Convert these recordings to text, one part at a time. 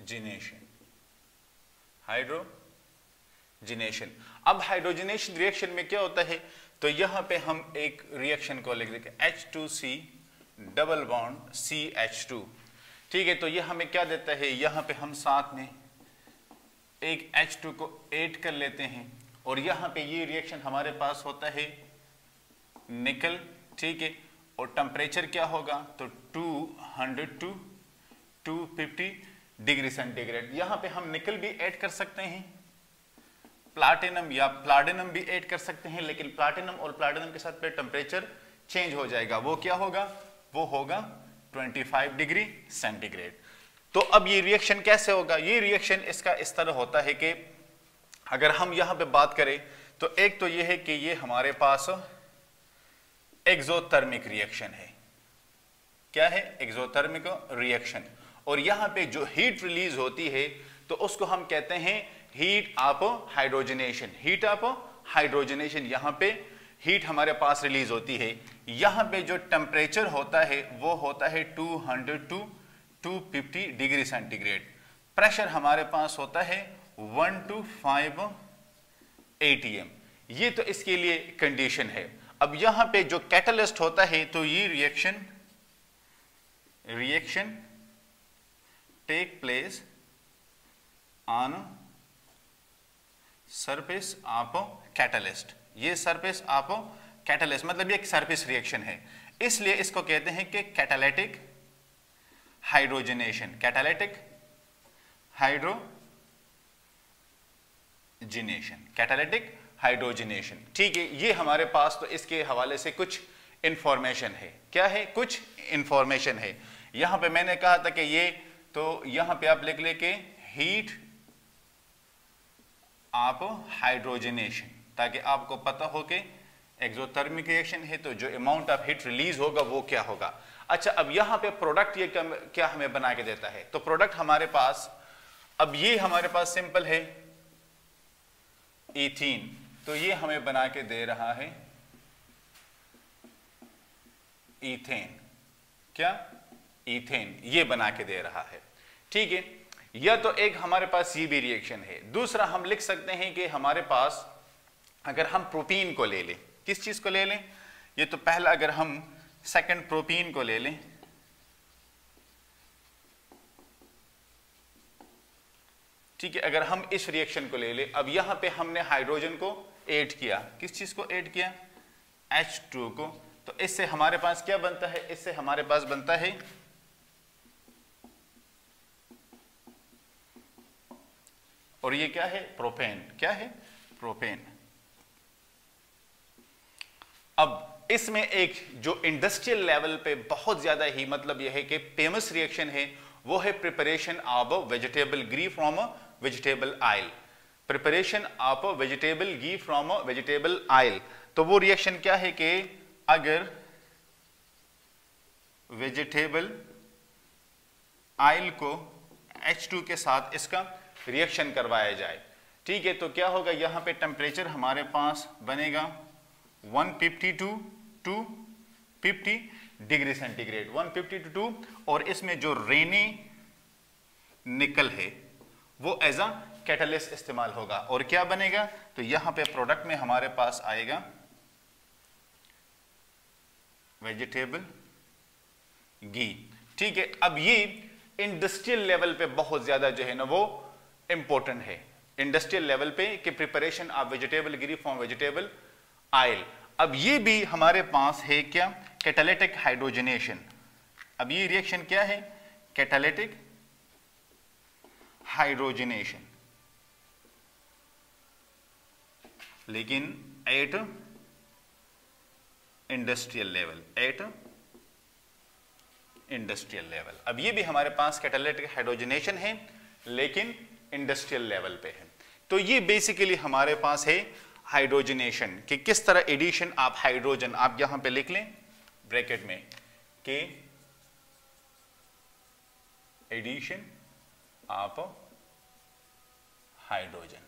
Hydrogenation, hydrogenation. अब hydrogenation reaction में क्या होता है, तो यहां पे हम एक रिएक्शन को लिख देंगे H2C डबल बॉन्ड CH2, ठीक है। तो ये हमें क्या देता है, यहां पे हम साथ में एक H2 को ऐड कर लेते हैं और यहां पे ये रिएक्शन हमारे पास होता है निकल, ठीक है। और टेम्परेचर क्या होगा, तो 200 to 250 डिग्री सेंटीग्रेड। यहां पे हम निकल भी ऐड कर सकते हैं, प्लाटिनम या प्लाटिनम भी ऐड कर सकते हैं, लेकिन प्लाटिनम और प्लाटिनम के साथ पे टेम्परेचर चेंज हो जाएगा। वो क्या होगा, वो होगा 25 डिग्री सेंटीग्रेड। तो अब ये रिएक्शन कैसे होगा, ये रिएक्शन इसका इस तरह होता है कि अगर हम यहां पे बात करें तो एक तो ये है कि ये हमारे पास एक्सोथर्मिक रिएक्शन है। क्या है, एक्सोथर्मिक रिएक्शन। और यहां पे जो हीट रिलीज होती है तो उसको हम कहते हैं heat of hydrogenation, heat of hydrogenation. यहां पे हीट हमारे पास रिलीज होती है। यहां पे जो टेम्परेचर होता है वो होता है 200 to 250 डिग्री सेंटीग्रेड। प्रेशर हमारे पास होता है 1 to 5 atm। ये तो इसके लिए कंडीशन है। अब यहां पे जो कैटलिस्ट होता है तो ये reaction take place on surface of catalyst. ये सरफेस ऑफ कैटलिस्ट मतलब ये एक सरफेस रिएक्शन है, इसलिए इसको कहते हैं कि catalytic hydrogenation, catalytic hydrogenation, catalytic hydrogenation, ठीक है। ये हमारे पास तो इसके हवाले से कुछ इंफॉर्मेशन है। क्या है, कुछ इंफॉर्मेशन है। यहां पे मैंने कहा था कि ये, तो यहां पे आप लिख ले के हीट ऑफ हाइड्रोजनेशन, ताकि आपको पता हो कि एक्सोथर्मिक रिएक्शन है तो जो अमाउंट ऑफ हीट रिलीज होगा वो क्या होगा। अच्छा, अब यहां पे प्रोडक्ट ये क्या हमें बना के देता है, तो प्रोडक्ट हमारे पास, अब ये हमारे पास सिंपल है इथीन, तो ये हमें बना के दे रहा है इथेन। क्या, इथेन ये बना के दे रहा है, ठीक है। या तो एक हमारे पास ये भी रिएक्शन है। दूसरा हम लिख सकते हैं कि हमारे पास अगर हम प्रोपीन को ले लें, किस चीज को ले लें, ये तो पहला, अगर हम सेकंड प्रोपीन को ले लें, ठीक है। अगर हम इस रिएक्शन को ले लें, अब यहां पे हमने हाइड्रोजन को ऐड किया, किस चीज को ऐड किया, H2 को, तो इससे हमारे पास क्या बनता है, इससे हमारे पास बनता है और ये क्या है, प्रोपेन। क्या है, प्रोपेन। अब इसमें एक जो इंडस्ट्रियल लेवल पे बहुत ज्यादा ही मतलब यह है कि फेमस रिएक्शन है, वो है preparation of vegetable ghee from vegetable oil, preparation of vegetable ghee from vegetable oil. तो वो रिएक्शन क्या है कि अगर वेजिटेबल ऑयल को H2 के साथ इसका रिएक्शन करवाया जाए, ठीक है, तो क्या होगा, यहां पे टेम्परेचर हमारे पास बनेगा 150 to 250 डिग्री सेंटीग्रेड, 150 to 2, और इसमें जो रेनी निकल है वो एज अ कैटलिस्ट इस्तेमाल होगा। और क्या बनेगा, तो यहां पे प्रोडक्ट में हमारे पास आएगा वेजिटेबल घी, ठीक है। अब ये इंडस्ट्रियल लेवल पे बहुत ज्यादा जो है ना वो इंपॉर्टेंट है, इंडस्ट्रियल लेवल पे कि preparation of vegetable ghee from vegetable oil. अब ये भी हमारे पास है क्या, कैटालिटिक हाइड्रोजनेशन। अब ये रिएक्शन क्या है, कैटालिटिक हाइड्रोजनेशन, लेकिन at industrial level, at industrial level. अब ये भी हमारे पास कैटालिटिक हाइड्रोजनेशन है लेकिन इंडस्ट्रियल लेवल पे है। तो ये बेसिकली हमारे पास है हाइड्रोजनेशन कि किस तरह एडिशन ऑफ हाइड्रोजन, आप यहां पे लिख लें ब्रैकेट में कि एडिशन ऑफ हाइड्रोजन,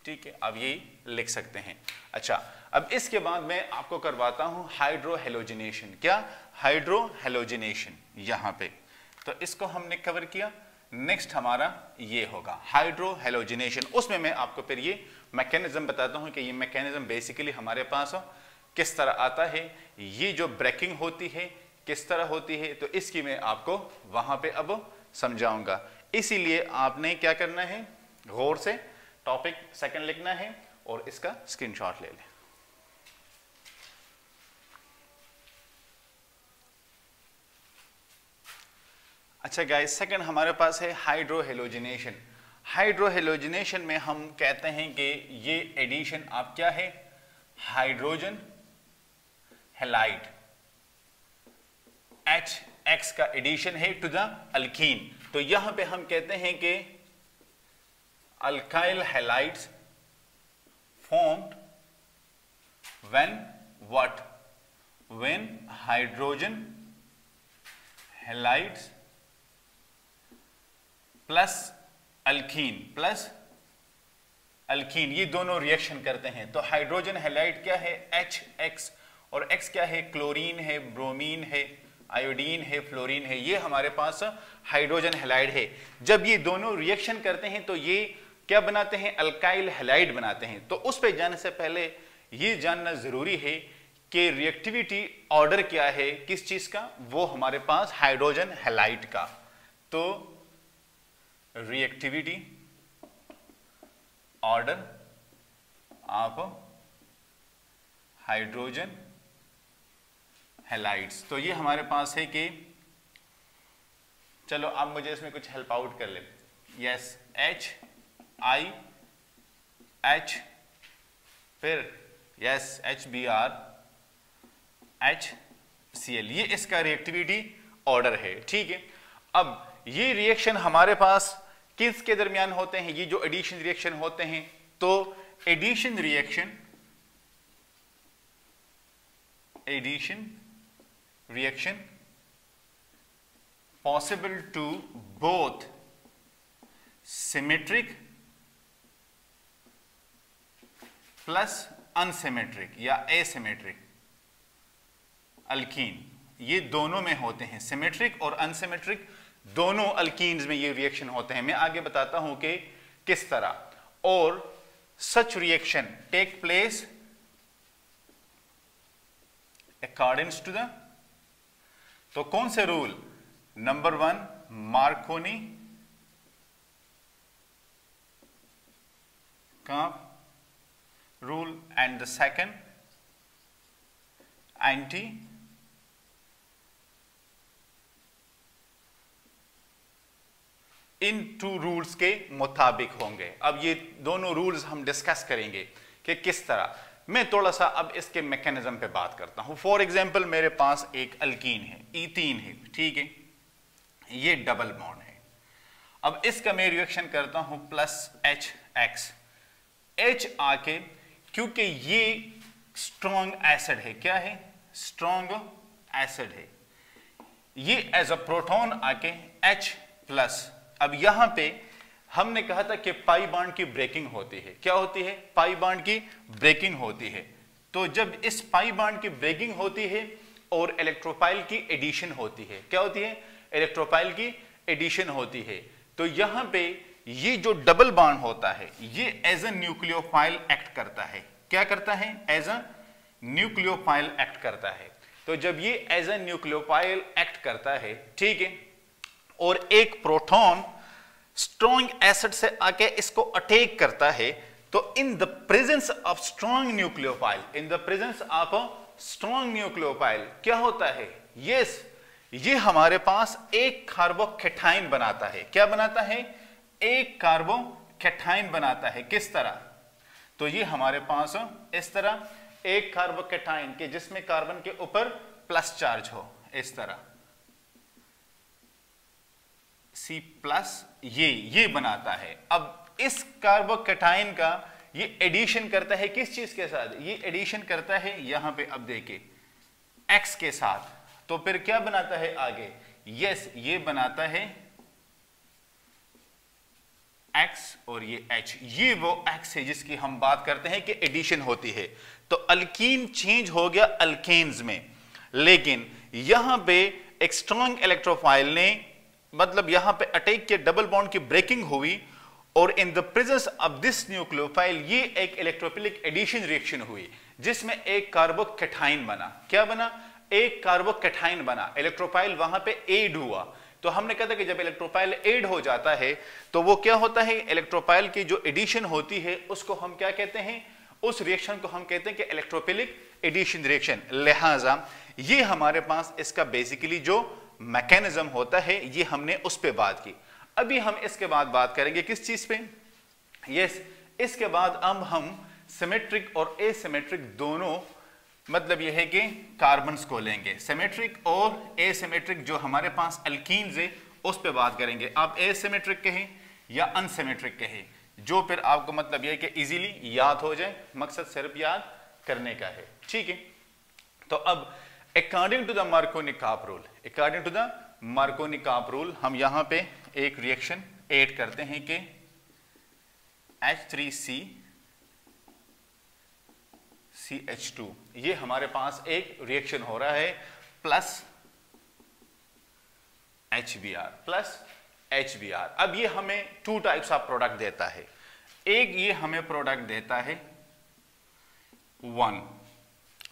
ठीक है, अब ये लिख सकते हैं। अच्छा, अब इसके बाद मैं आपको करवाता हूं हाइड्रोहेलोजिनेशन। क्या, हाइड्रोहेलोजिनेशन, यहां पे तो इसको हमने कवर किया। नेक्स्ट हमारा ये होगा हाइड्रो हेलोजिनेशन। उसमें मैं आपको फिर ये मैकेनिज्म बताता हूं कि ये मैकेनिज्म बेसिकली हमारे पास किस तरह आता है, ये जो ब्रेकिंग होती है किस तरह होती है, तो इसकी मैं आपको वहां पे अब समझाऊंगा। इसीलिए आपने क्या करना है, गौर से टॉपिक सेकंड लिखना है और इसका स्क्रीनशॉट ले लें। अच्छा गाइस, सेकंड हमारे पास है हाइड्रो हेलोजिनेशन। हाइड्रो हेलोजिनेशन में हम कहते हैं कि ये एडिशन आप क्या है, हाइड्रोजन हैलाइड HX का एडिशन है टू द अल्कीन। तो यहां पे हम कहते हैं कि alkyl halides formed when what, when hydrogen halides plus alkyne ये दोनों रिएक्शन करते हैं। तो हाइड्रोजन हैलाइड क्या है, HX, और X क्या है, क्लोरीन है, ब्रोमीन है, आयोडीन है, फ्लोरीन है, ये हमारे पास हाइड्रोजन हैलाइड है। जब ये दोनों रिएक्शन करते हैं तो ये क्या बनाते हैं, अल्काइल हैलाइड बनाते हैं। तो उस पर जाने से पहले ये जानना जरूरी है कि रिएक्टिविटी ऑर्डर क्या है, किस चीज का, वो हमारे पास हाइड्रोजन हैलाइड का। तो reactivity order of hydrogen halides. तो ये हमारे पास है कि चलो आप मुझे इसमें कुछ हेल्प आउट कर ले। यस, HIH, फिर यस HBr HCl, ये इसका रिएक्टिविटी ऑर्डर है। ठीक है, अब ये रिएक्शन हमारे पास किसके दरमियान होते हैं, ये जो एडिशन रिएक्शन होते हैं। तो addition reaction possible to both symmetric plus unsymmetric या एसिमेट्रिक अल्कीन, ये दोनों में होते हैं। सिमेट्रिक और अनसिमेट्रिक दोनों अल्कीन्स में ये रिएक्शन होते हैं। मैं आगे बताता हूं कि किस तरह। और such reaction take place according to the, तो कौन से रूल, नंबर 1 मार्कोनी का rule and the second anti इन 2 रूल्स के मुताबिक होंगे। अब ये दोनों रूल्स हम डिस्कस करेंगे कि किस तरह। मैं थोड़ा सा अब इसके मैकेनिज्म पे बात करता हूं। फॉर एग्जांपल मेरे पास एक अल्कीन है, ईथीन है, ठीक है, ये डबल बॉन्ड है। अब इसका मैं रिएक्शन करता हूं प्लस HX, H आके, क्योंकि ये स्ट्रॉन्ग एसिड है, क्या है, स्ट्रॉन्ग एसिड है, ये एज अ प्रोटॉन आके H प्लस। अब यहां पे हमने कहा था कि पाई बॉन्ड की ब्रेकिंग होती है, क्या होती है, पाई बॉन्ड की ब्रेकिंग होती है। तो जब इस पाई बॉन्ड की ब्रेकिंग होती है और इलेक्ट्रोफाइल की एडिशन होती है, क्या होती है, इलेक्ट्रोफाइल की एडिशन होती है। तो यहां पे ये जो डबल बॉन्ड होता है ये एज अ न्यूक्लियोफाइल एक्ट करता है, क्या करता है, एज अ न्यूक्लियोफाइल एक्ट करता है। तो जब ये एज अ न्यूक्लियोफाइल एक्ट करता है, ठीक है, और एक प्रोटॉन स्ट्रॉन्ग एसिड से आके इसको अटैक करता है, तो इन the presence of strong nucleophile, in the presence of strong nucleophile क्या होता है, यस, ये हमारे पास एक कार्बोकैटायन बनाता है। क्या बनाता है, एक कार्बोकैटायन बनाता है। किस तरह, तो ये हमारे पास इस तरह एक कार्बोकैटायन के जिसमें कार्बन के ऊपर प्लस चार्ज हो, इस तरह C प्लस, ये बनाता है। अब इस कार्बोकैटायन का ये एडिशन करता है किस चीज के साथ, ये एडिशन करता है यहां पे, अब देखिए X के साथ। तो फिर क्या बनाता है आगे, यस, ये बनाता है X और ये H, ये वो X है जिसकी हम बात करते हैं कि एडिशन होती है। तो अल्कीन चेंज हो गया अल्केन्स में, लेकिन यहां पे एक स्ट्रॉन्ग इलेक्ट्रोफाइल ने मतलब यहां पे अटैक के डबल बॉन्ड की ब्रेकिंग हुई और इन the presence of this nucleophile ये एक इलेक्ट्रोफिलिक एडिशन रिएक्शन हुई जिसमें एक कार्बोकैटायन बना। क्या बना? एक कार्बोकैटायन बना। इलेक्ट्रोफाइल वहां पे एड हुआ। तो हमने कहा था कि जब इलेक्ट्रोफाइल एड हो जाता है तो वो क्या होता है, इलेक्ट्रोफाइल की जो एडिशन होती है उसको हम क्या कहते हैं, उस रिएक्शन को हम कहते हैं कि इलेक्ट्रोफिलिक एडिशन रिएक्शन। लिहाजा ये हमारे पास इसका बेसिकली जो मैकेनिज्म होता है ये हमने उस पे बात की। अभी हम इसके बाद बात करेंगे किस चीज पे? यस, इसके बाद अब हम सिमेट्रिक और एसिमेट्रिक दोनों, मतलब यह है कि कार्बन्स को लेंगे, सिमेट्रिक और एसिमेट्रिक जो हमारे पास अल्कीन्स है उस पे बात करेंगे। आप एसिमेट्रिक कहें या अनसिमेट्रिक कहें, जो फिर आपको मतलब यह है कि इजीली याद हो जाए, मकसद सिर्फ याद करने का है। ठीक है, तो अब according to the Markovnikov rule, according to the Markovnikov rule हम यहां पे एक रिएक्शन ऐड करते हैं कि H3CCH2, ये हमारे पास एक रिएक्शन हो रहा है प्लस HBr। अब ये हमें टू टाइप्स ऑफ प्रोडक्ट देता है। एक ये हमें प्रोडक्ट देता है 1,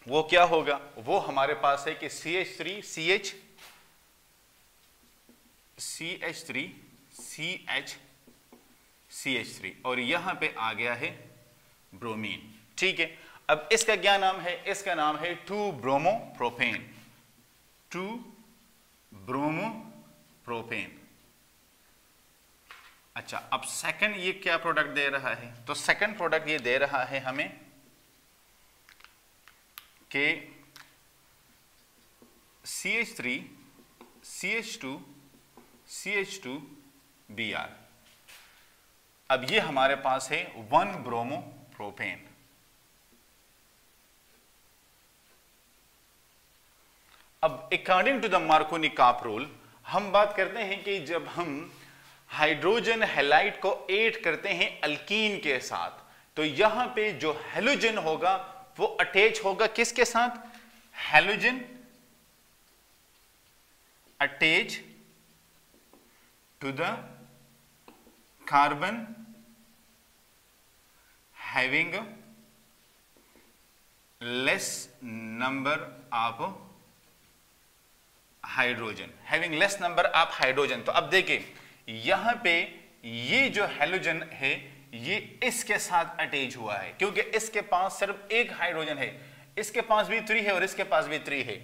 वो क्या होगा, वो हमारे पास है कि CH3CH3CH3 और यहां पे आ गया है ब्रोमीन। ठीक है, अब इसका क्या नाम है? इसका नाम है 2-ब्रोमोप्रोपेन। 2-ब्रोमोप्रोपेन। अच्छा, अब सेकंड ये क्या प्रोडक्ट दे रहा है? तो सेकंड प्रोडक्ट ये दे रहा है हमें कि CH3CH2CH2Br। अब ये हमारे पास है 1-ब्रोमोप्रोपेन। अब according to the Markovnikov rule हम बात करते हैं कि जब हम हाइड्रोजन हैलाइड को ऐड करते हैं अल्कीन के साथ, तो यहां पे जो हैलोजन होगा वो अटैच होगा किसके साथ? Halogen attach to the carbon having less number of hydrogen, having less number of hydrogen. तो अब देखिए यहां पे ये जो हैलोजन है ये इसके साथ अटैच हुआ है क्योंकि इसके पास सिर्फ एक हाइड्रोजन है, इसके पास भी 3 है और इसके पास भी 3 है।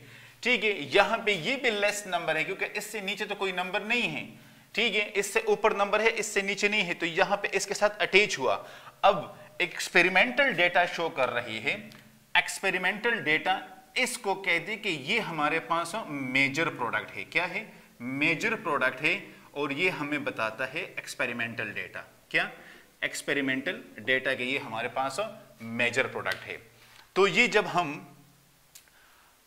ठीक है, यहां पे ये भी लेस नंबर है क्योंकि इससे नीचे तो कोई नंबर नहीं है। ठीक है, इससे ऊपर नंबर है, इससे नीचे नहीं है, तो यहां पे इसके साथ अटैच हुआ। अब एक्सपेरिमेंटल डेटा शो कर रही है, एक्सपेरिमेंटल डेटा इसको कहते हैं कि ये हमारे पास मेजर प्रोडक्ट है। क्या है? मेजर प्रोडक्ट है और ये हमें बताता है एक्सपेरिमेंटल डेटा। क्या? एक्सपेरिमेंटल डेटा के ये हमारे पास मेजर प्रोडक्ट है। तो ये जब हम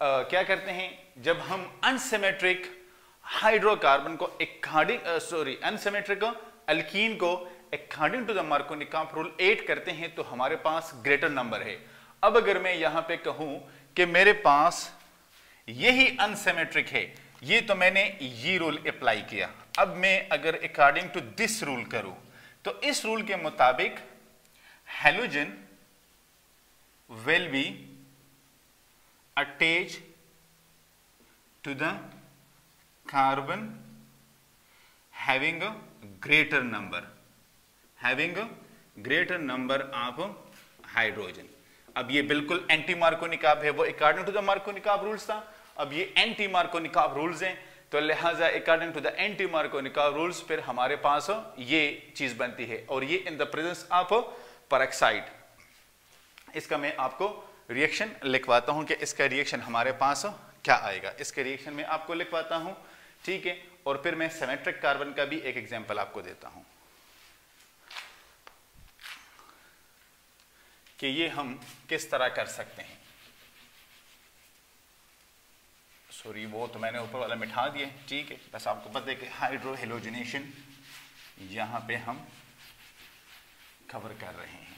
क्या करते हैं, जब हम अनसिमेट्रिक हाइड्रोकार्बन को अनसिमेट्रिक अल्कीन को according to the Markovnikov rule add करते हैं तो हमारे पास ग्रेटर नंबर है। अब अगर मैं यहां पे कहूं कि मेरे पास यही अनसिमेट्रिक है, ये तो मैंने ये रूल अप्लाई किया। अब मैं अगर अकॉर्डिंग टू दिस रूल करूं तो इस रूल के मुताबिक halogen will be attach to the carbon having a greater number of hydrogen. अब ये बिल्कुल एंटी मार्कोनी-काप है, वो according to the Markovnikov rules था। अब ये एंटी मार्कोनी-काप रूल्स हैं, तो लिहाजा according to the anti Markovnikov rules फिर हमारे पास ये चीज बनती है और ये in the presence of peroxide. इसका मैं आपको रिएक्शन लिखवाता हूं कि इसका रिएक्शन हमारे पास क्या आएगा। इसके रिएक्शन में आपको लिखवाता हूं, ठीक है, और फिर मैं सिमेट्रिक कार्बन का भी एक एग्जांपल आपको देता हूं कि ये हम किस तरह कर सकते हैं। सॉरी, वो तो मैंने ऊपर वाला मिटा दिए। ठीक है, बस आपको पता है कि हाइड्रो हेलोजिनेशन यहां पे हम कवर कर रहे हैं।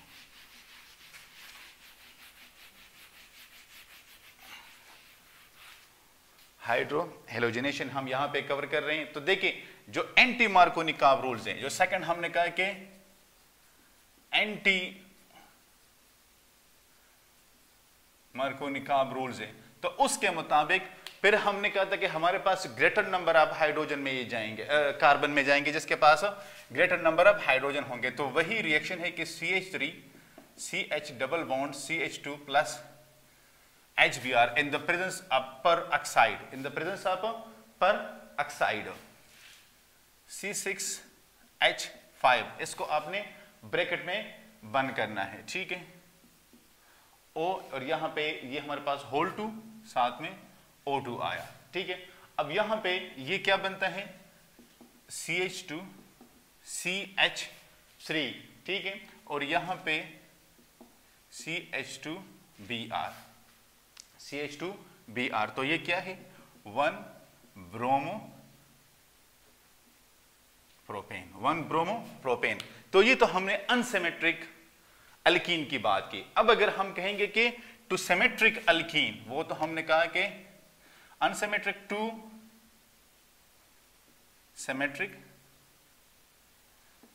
हाइड्रो हेलोजिनेशन हम यहां पे कवर कर रहे हैं। तो देखिए जो एंटी मार्कोनी कार्ब रूल्स हैं, जो सेकंड हमने कहा कि एंटी मार्कोनी कार्ब रूल्स हैं, तो उसके मुताबिक फिर हमने कहा था कि हमारे पास ग्रेटर नंबर ऑफ हाइड्रोजन में ये जाएंगे, कार्बन में जाएंगे जिसके पास ग्रेटर नंबर ऑफ हाइड्रोजन होंगे। तो वही रिएक्शन है कि CH3 CH double bond CH2 plus HBr in the presence of peroxide, in the presence of peroxide C6H5, इसको आपने ब्रैकेट में बंद करना है, ठीक है। O और यहां पे ये हमारे पास होल 2 साथ में O2 आया, ठीक है। अब यहां पे ये क्या बनता है CH2 CH3, ठीक है, और यहां पे CH2Br CH2Br, तो ये क्या है 1 ब्रोमो प्रोपेन। तो ये तो हमने अनसिमेट्रिक अल्कीन की बात की। अब अगर हम कहेंगे कि टू सिमेट्रिक अल्कीन, वो तो हमने कहा कि अनसिमेट्रिक टू सिमेट्रिक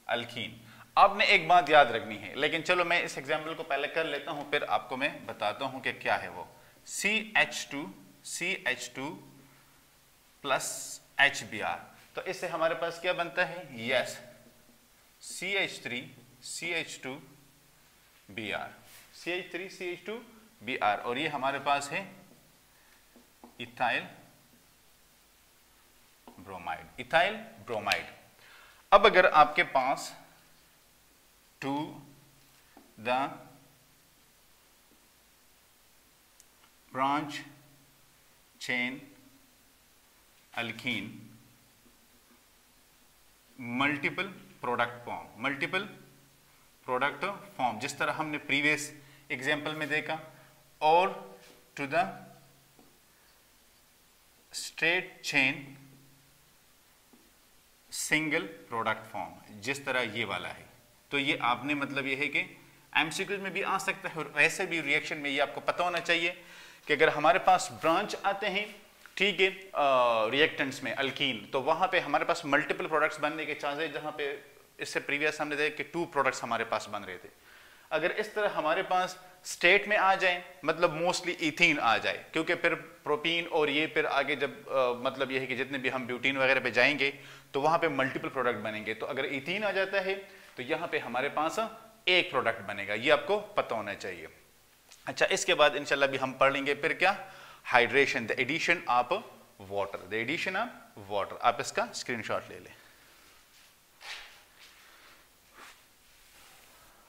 अल्कीन। आपने एक बात याद रखनी है, लेकिन चलो मैं इस एग्जाम्पल को पहले कर लेता हूं, फिर आपको मैं बताता हूं कि क्या है वो। CH2 प्लस HBr, तो इससे हमारे पास क्या बनता है, यस CH3 CH2Br और ये हमारे पास है इथाइल ब्रोमाइड। अब अगर आपके पास to the branch chain alkene multiple product form, जिस तरह हमने प्रीवियस एग्जाम्पल में देखा, और to the straight chain single product form, जिस तरह ये वाला है। तो ये आपने मतलब ये है कि एमसीक्यूज में भी आ सकता है, और वैसे भी रिएक्शन में ये आपको पता होना चाहिए कि अगर हमारे पास ब्रांच आते हैं, ठीक है, रिएक्टेंट्स में अल्कीन, तो वहां पे हमारे पास मल्टीपल प्रोडक्ट्स बनने के चांसेस, जहां पे इससे प्रीवियस हमने देखा कि 2 प्रोडक्ट्स हमारे पास बन रहे थे। अगर इस तरह हमारे पास स्टेट में आ जाए, मतलब मोस्टली इथीन आ जाए, क्योंकि फिर प्रोपीन और ये फिर आगे जब मतलब ये है कि जितने भी हम ब्यूटीन वगैरह पे जाएंगे तो वहां पे मल्टीपल प्रोडक्ट बनेंगे। तो अगर इथीन आ जाता है तो यहाँ पे हमारे पास एक प्रोडक्ट बनेगा, ये आपको पता होना चाहिए। अच्छा, इसके बाद इंशाल्लाह भी हम पढ़ लेंगे फिर क्या, hydration, the addition of water. आप इसका स्क्रीनशॉट ले लें।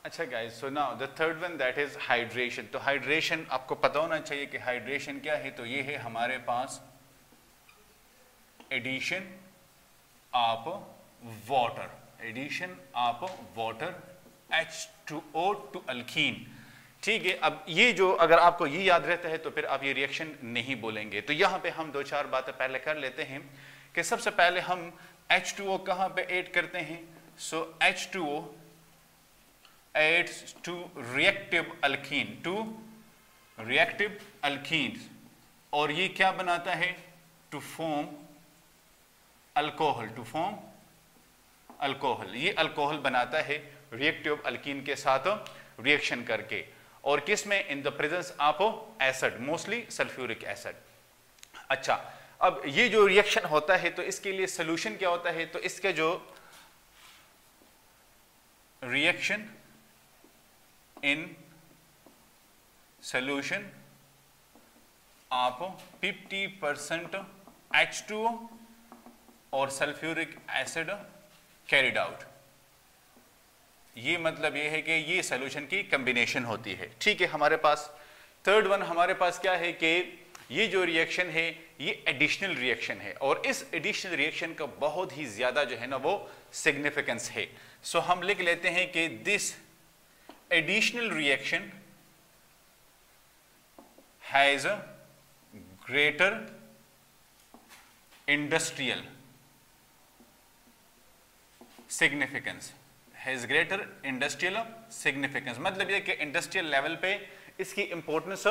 अच्छा guys, so now the third one, that is hydration. तो हाइड्रेशन आपको पता होना चाहिए कि हाइड्रेशन क्या है। तो ये है हमारे पास addition of water H2O to alkene, ठीक है। अब ये जो अगर आपको ये याद रहता है तो फिर आप ये रिएक्शन नहीं बोलेंगे। तो यहाँ पे हम 2-4 बातें पहले कर लेते हैं कि सबसे पहले हम H2O कहाँ पे ऐड करते हैं। So H2O adds to reactive alkene, और ये क्या बनाता है, टू फॉर्म अल्कोहल। ये अल्कोहल बनाता है रिएक्टिव अल्कीन के साथ रिएक्शन करके, और किस में, इन the presence of acid, mostly sulphuric acid. अच्छा, अब ये जो रिएक्शन होता है तो इसके लिए सोल्यूशन क्या होता है। तो इसका जो reaction in solution of 50% H2O और सल्फ्यूरिक एसिड कैरिड आउट, ये मतलब ये है कि ये सॉल्यूशन की कॉम्बिनेशन होती है, ठीक है। हमारे पास थर्ड वन हमारे पास क्या है कि ये जो रिएक्शन है ये एडिशनल रिएक्शन है, और इस एडिशनल रिएक्शन का बहुत ही ज्यादा जो है ना वो सिग्निफिकेंस है। सो हम लिख लेते हैं कि this additional reaction has a greater industrial significance, मतलब ये कि इंडस्ट्रियल लेवल पे इसकी इंपॉर्टेंस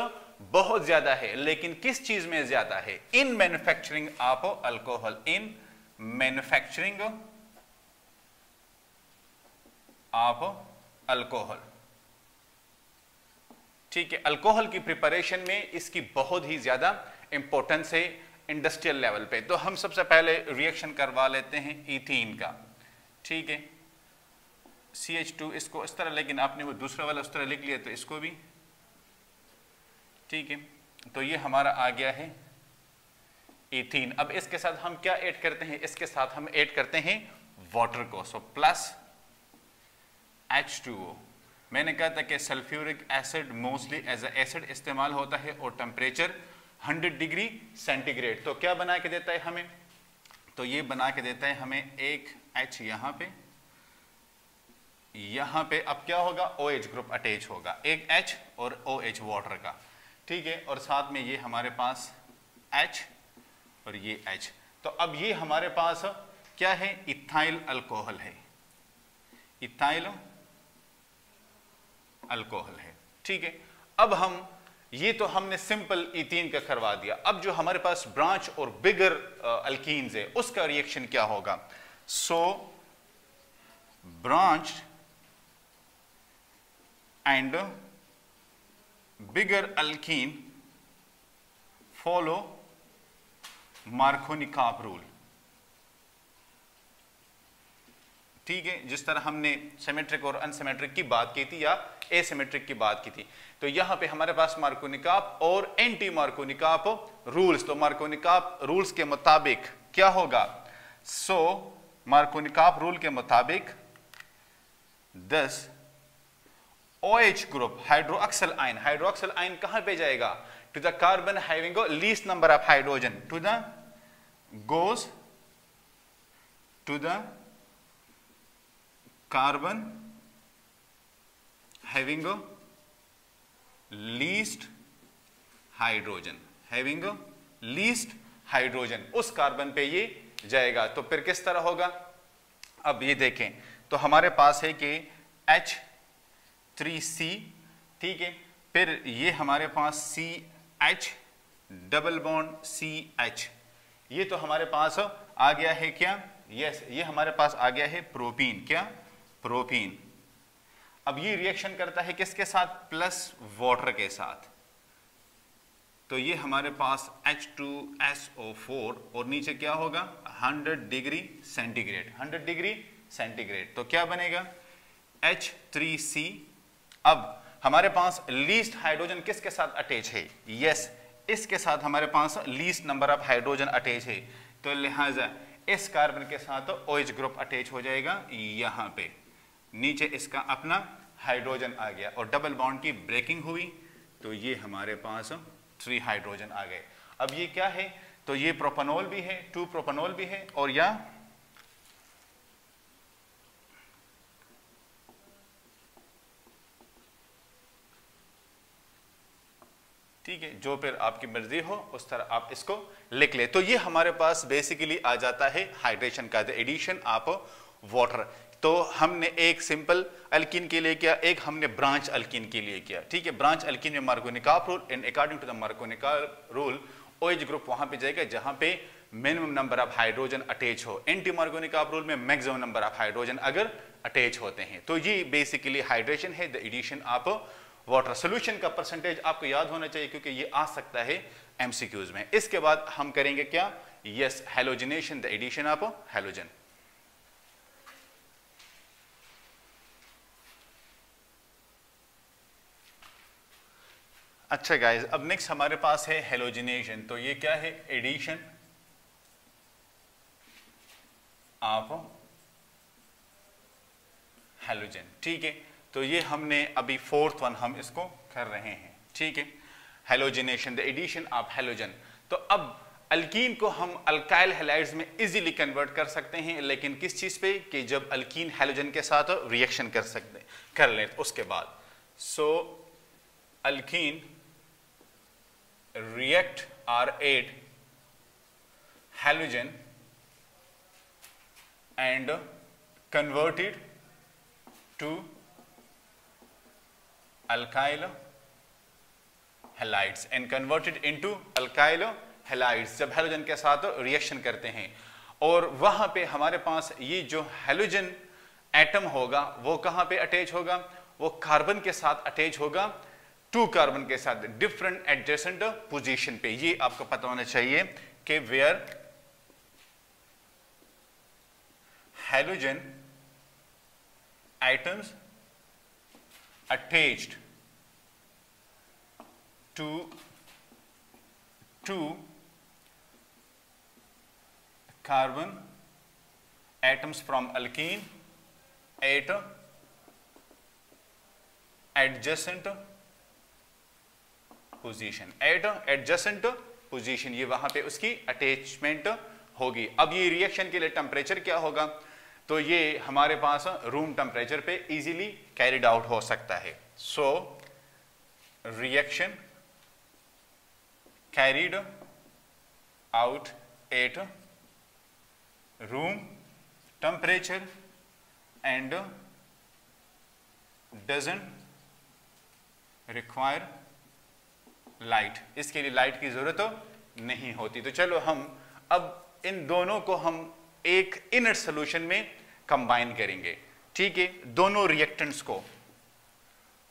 बहुत ज्यादा है। लेकिन किस चीज में ज्यादा है, in manufacturing of alcohol, in manufacturing of alcohol. ठीक है, अल्कोहल की प्रिपरेशन में इसकी बहुत ही ज्यादा इंपॉर्टेंस है इंडस्ट्रियल लेवल पे। तो हम सबसे पहले रिएक्शन करवा लेते हैं इथीन का। ठीक है, CH2 इसको इस तरह, लेकिन आपने वो दूसरा वाला उस तरह लिख लिया तो इसको भी। ठीक है, तो ये हमारा आ गया है इथीन। अब इसके साथ हम क्या ऐड करते हैं? इसके साथ हम ऐड करते हैं वाटर को। So plus H2O। मैंने कहा था कि sulphuric acid mostly as a acid इस्तेमाल होता है और टेम्परेचर 100 डिग्री सेंटीग्रेड। तो क्या बना के देता है हमें? तो ये बना के देता है हमें एक H यहाँ पे अब क्या होगा? OH ग्रुप अटैच होगा, एक H और OH वाटर का। ठीक है, और साथ में ये हमारे पास H और ये H। तो अब ये हमारे पास क्या है? इथाइल अल्कोहल है, इथाइल अल्कोहल है। ठीक है, अब हम ये तो हमने सिंपल इथीन का करवा दिया। अब जो हमारे पास ब्रांच और बिगर अल्कीन्स है उसका रिएक्शन क्या होगा? So branch and bigger alkene follow Markovnikov rule. ठीक है, जिस तरह हमने सिमेट्रिक और अनसिमेट्रिक की बात की थी या एसिमेट्रिक की बात की थी, तो यहां पे हमारे पास मार्कोनिकॉफ और एंटी मार्कोनिकॉफ रूल्स। तो मार्कोनिकॉफ रूल्स के मुताबिक क्या होगा? सो मार्कोनिकॉफ रूल के मुताबिक 10 OH ग्रुप हाइड्रोक्सिल आयन कहां पे जाएगा? To the carbon having least number of hydrogen, to the goes to the carbon having least hydrogen, उस कार्बन पे ये जाएगा। तो फिर किस तरह होगा? अब ये देखें तो हमारे पास है कि H3C। ठीक है, फिर ये हमारे पास CH डबल बॉन्ड CH, ये तो हमारे पास आ गया है क्या? यस, ये हमारे पास आ गया है प्रोपीन। क्या? प्रोपीन। अब ये रिएक्शन करता है किसके साथ? प्लस वाटर के साथ। तो ये हमारे पास H2SO4 और नीचे क्या होगा? 100 डिग्री सेंटीग्रेड, 100 डिग्री सेंटीग्रेड। तो क्या बनेगा? H3C। अब हमारे पास लीस्ट हाइड्रोजन किसके साथ अटैच है? यस, इसके साथ हमारे पास least number of hydrogen attach है। तो लिहाजा इस कार्बन के साथ OH ग्रुप अटैच हो जाएगा यहां पे, नीचे इसका अपना हाइड्रोजन आ गया और डबल बॉन्ड की ब्रेकिंग हुई, तो ये हमारे पास 3 हाइड्रोजन आ गए। अब ये क्या है? तो ये प्रोपेनॉल भी है, 2 प्रोपेनॉल भी है, और या ठीक है, जो फिर आपकी मर्जी हो उस तरह आप इसको लिख ले। तो ये हमारे पास बेसिकली आ जाता है हाइड्रेशन का, द एडिशन ऑफ वाटर। तो हमने एक सिंपल अल्कीन के लिए किया, एक हमने ब्रांच अल्कीन के लिए किया। ठीक है, ब्रांच अल्कीन में Markovnikov rule, and according to the Markovnikov rule OH group वहां पे जाएगा जहां पे minimum number of hydrogen attach हो। एंटी मार्कोनिकॉफ रूल में मैक्सिमम नंबर ऑफ हाइड्रोजन अगर अटैच होते हैं। तो ये बेसिकली हाइड्रेशन है, the addition of water. Solution का परसेंटेज आपको याद होना चाहिए क्योंकि ये आ सकता है MCQs में। इसके बाद हम करेंगे क्या? Yes, halogenation, the addition of halogen. अच्छा गाइस, अब नेक्स्ट हमारे पास है हैलोजिनेशन। तो ये क्या है? Addition of halogen. ठीक है, तो ये हमने अभी 4th वन हम इसको कर रहे हैं। ठीक है, halogenation, the addition of halogen. तो अब अल्कीन को हम अल्काइल हैलाइड्स में इजीली कन्वर्ट कर सकते हैं, लेकिन किस चीज पे? कि जब अल्कीन हैलोजन के साथ रिएक्शन कर लें तो उसके बाद। सो alkyne react or aid halogen and converted to alkyl halides and converted into alkyl halides। जब हैलोजन के साथ रिएक्शन करते हैं और वहां पे हमारे पास ये जो हैलोजन एटम होगा वो कहां पे अटैच होगा, वो कार्बन के साथ अटैच होगा, 2 कार्बन के साथ डिफरेंट एडजेसेंट पोजीशन पे। ये आपको पता होना चाहिए कि where halogen atoms attached to 2 carbon atoms from alkene at adjacent position, at adjacent position, ये वहां पे उसकी अटैचमेंट होगी। अब ये रिएक्शन के लिए टेम्परेचर क्या होगा, तो ये हमारे पास रूम टेम्परेचर पे इजीली कैरिड आउट हो सकता है। So reaction carried out at room temperature and doesn't require light, इसके लिए लाइट की जरूरत नहीं होती। तो चलो हम अब इन दोनों को हम एक इनर सॉल्यूशन में कंबाइन करेंगे, ठीक है, दोनों रिएक्टेंट्स को,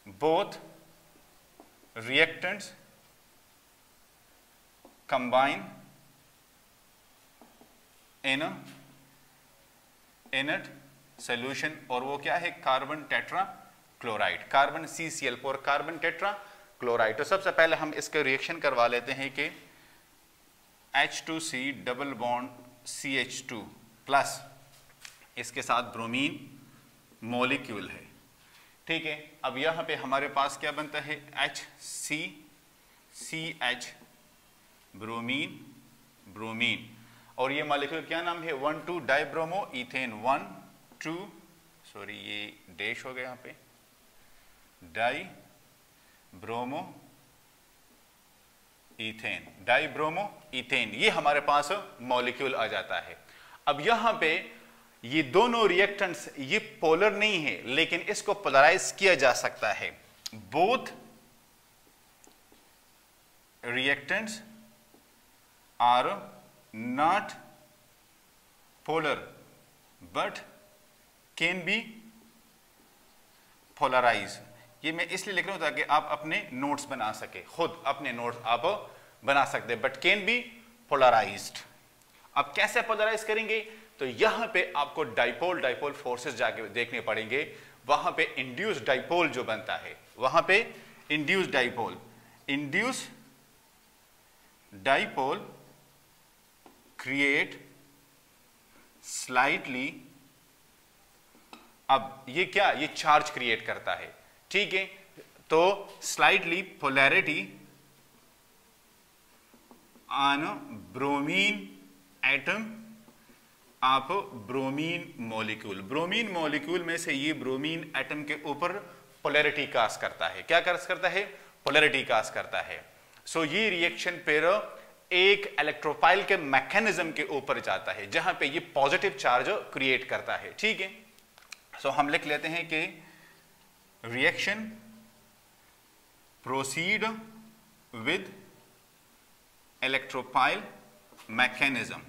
both reactants combine in inner solution, और वो क्या है, carbon tetra chloride, carbon CCl4 carbon tetra chloride. तो सबसे पहले हम इसका रिएक्शन करवा लेते हैं कि H2C double bond CH2 plus इसके साथ ब्रोमीन मॉलिक्यूल है, ठीक है। अब यहां पे हमारे पास क्या बनता है, HCCH ब्रोमीन ब्रोमीन, और ये मॉलिक्यूल क्या नाम है, 1,2 डाइब्रोमो इथेन, 1,2 सॉरी ये डैश हो गया यहां पे, die bromo ethane, dibromo ethane, ये हमारे पास मॉलिक्यूल आ जाता है। अब यहां पे ये दोनों रिएक्टेंट्स ये पोलर नहीं है, लेकिन इसको पोलराइज किया जा सकता है। Both reactants are not polar but can be polarise. ये मैं इसलिए लिख रहा हूं ताकि आप अपने नोट्स बना सके, खुद अपने नोट्स आप बना सकते हैं, बट कैन बी पोलराइज्ड। अब कैसे पोलराइज करेंगे, तो यहां पे आपको डाइपोल डाइपोल फोर्सेस जाके देखने पड़ेंगे। वहां पे इंड्यूस डाइपोल जो बनता है, वहां पे इंड्यूस डाइपोल क्रिएट स्लाइटली, अब ये क्या, ये चार्ज क्रिएट करता है, ठीक है। तो slightly polarity on bromine atom आप ब्रोमीन मॉलिक्यूल, ब्रोमीन मॉलिक्यूल में से ये ब्रोमीन एटम के ऊपर पोलैरिटी कास्ट करता है, क्या कास्ट करता है, पोलैरिटी कास्ट करता है। सो ये रिएक्शन फिर एक इलेक्ट्रोफाइल के मैकेनिज्म के ऊपर जाता है, जहां पे ये पॉजिटिव चार्ज क्रिएट करता है, ठीक है। सो हम लिख लेते हैं कि reaction proceed with electrophile mechanism,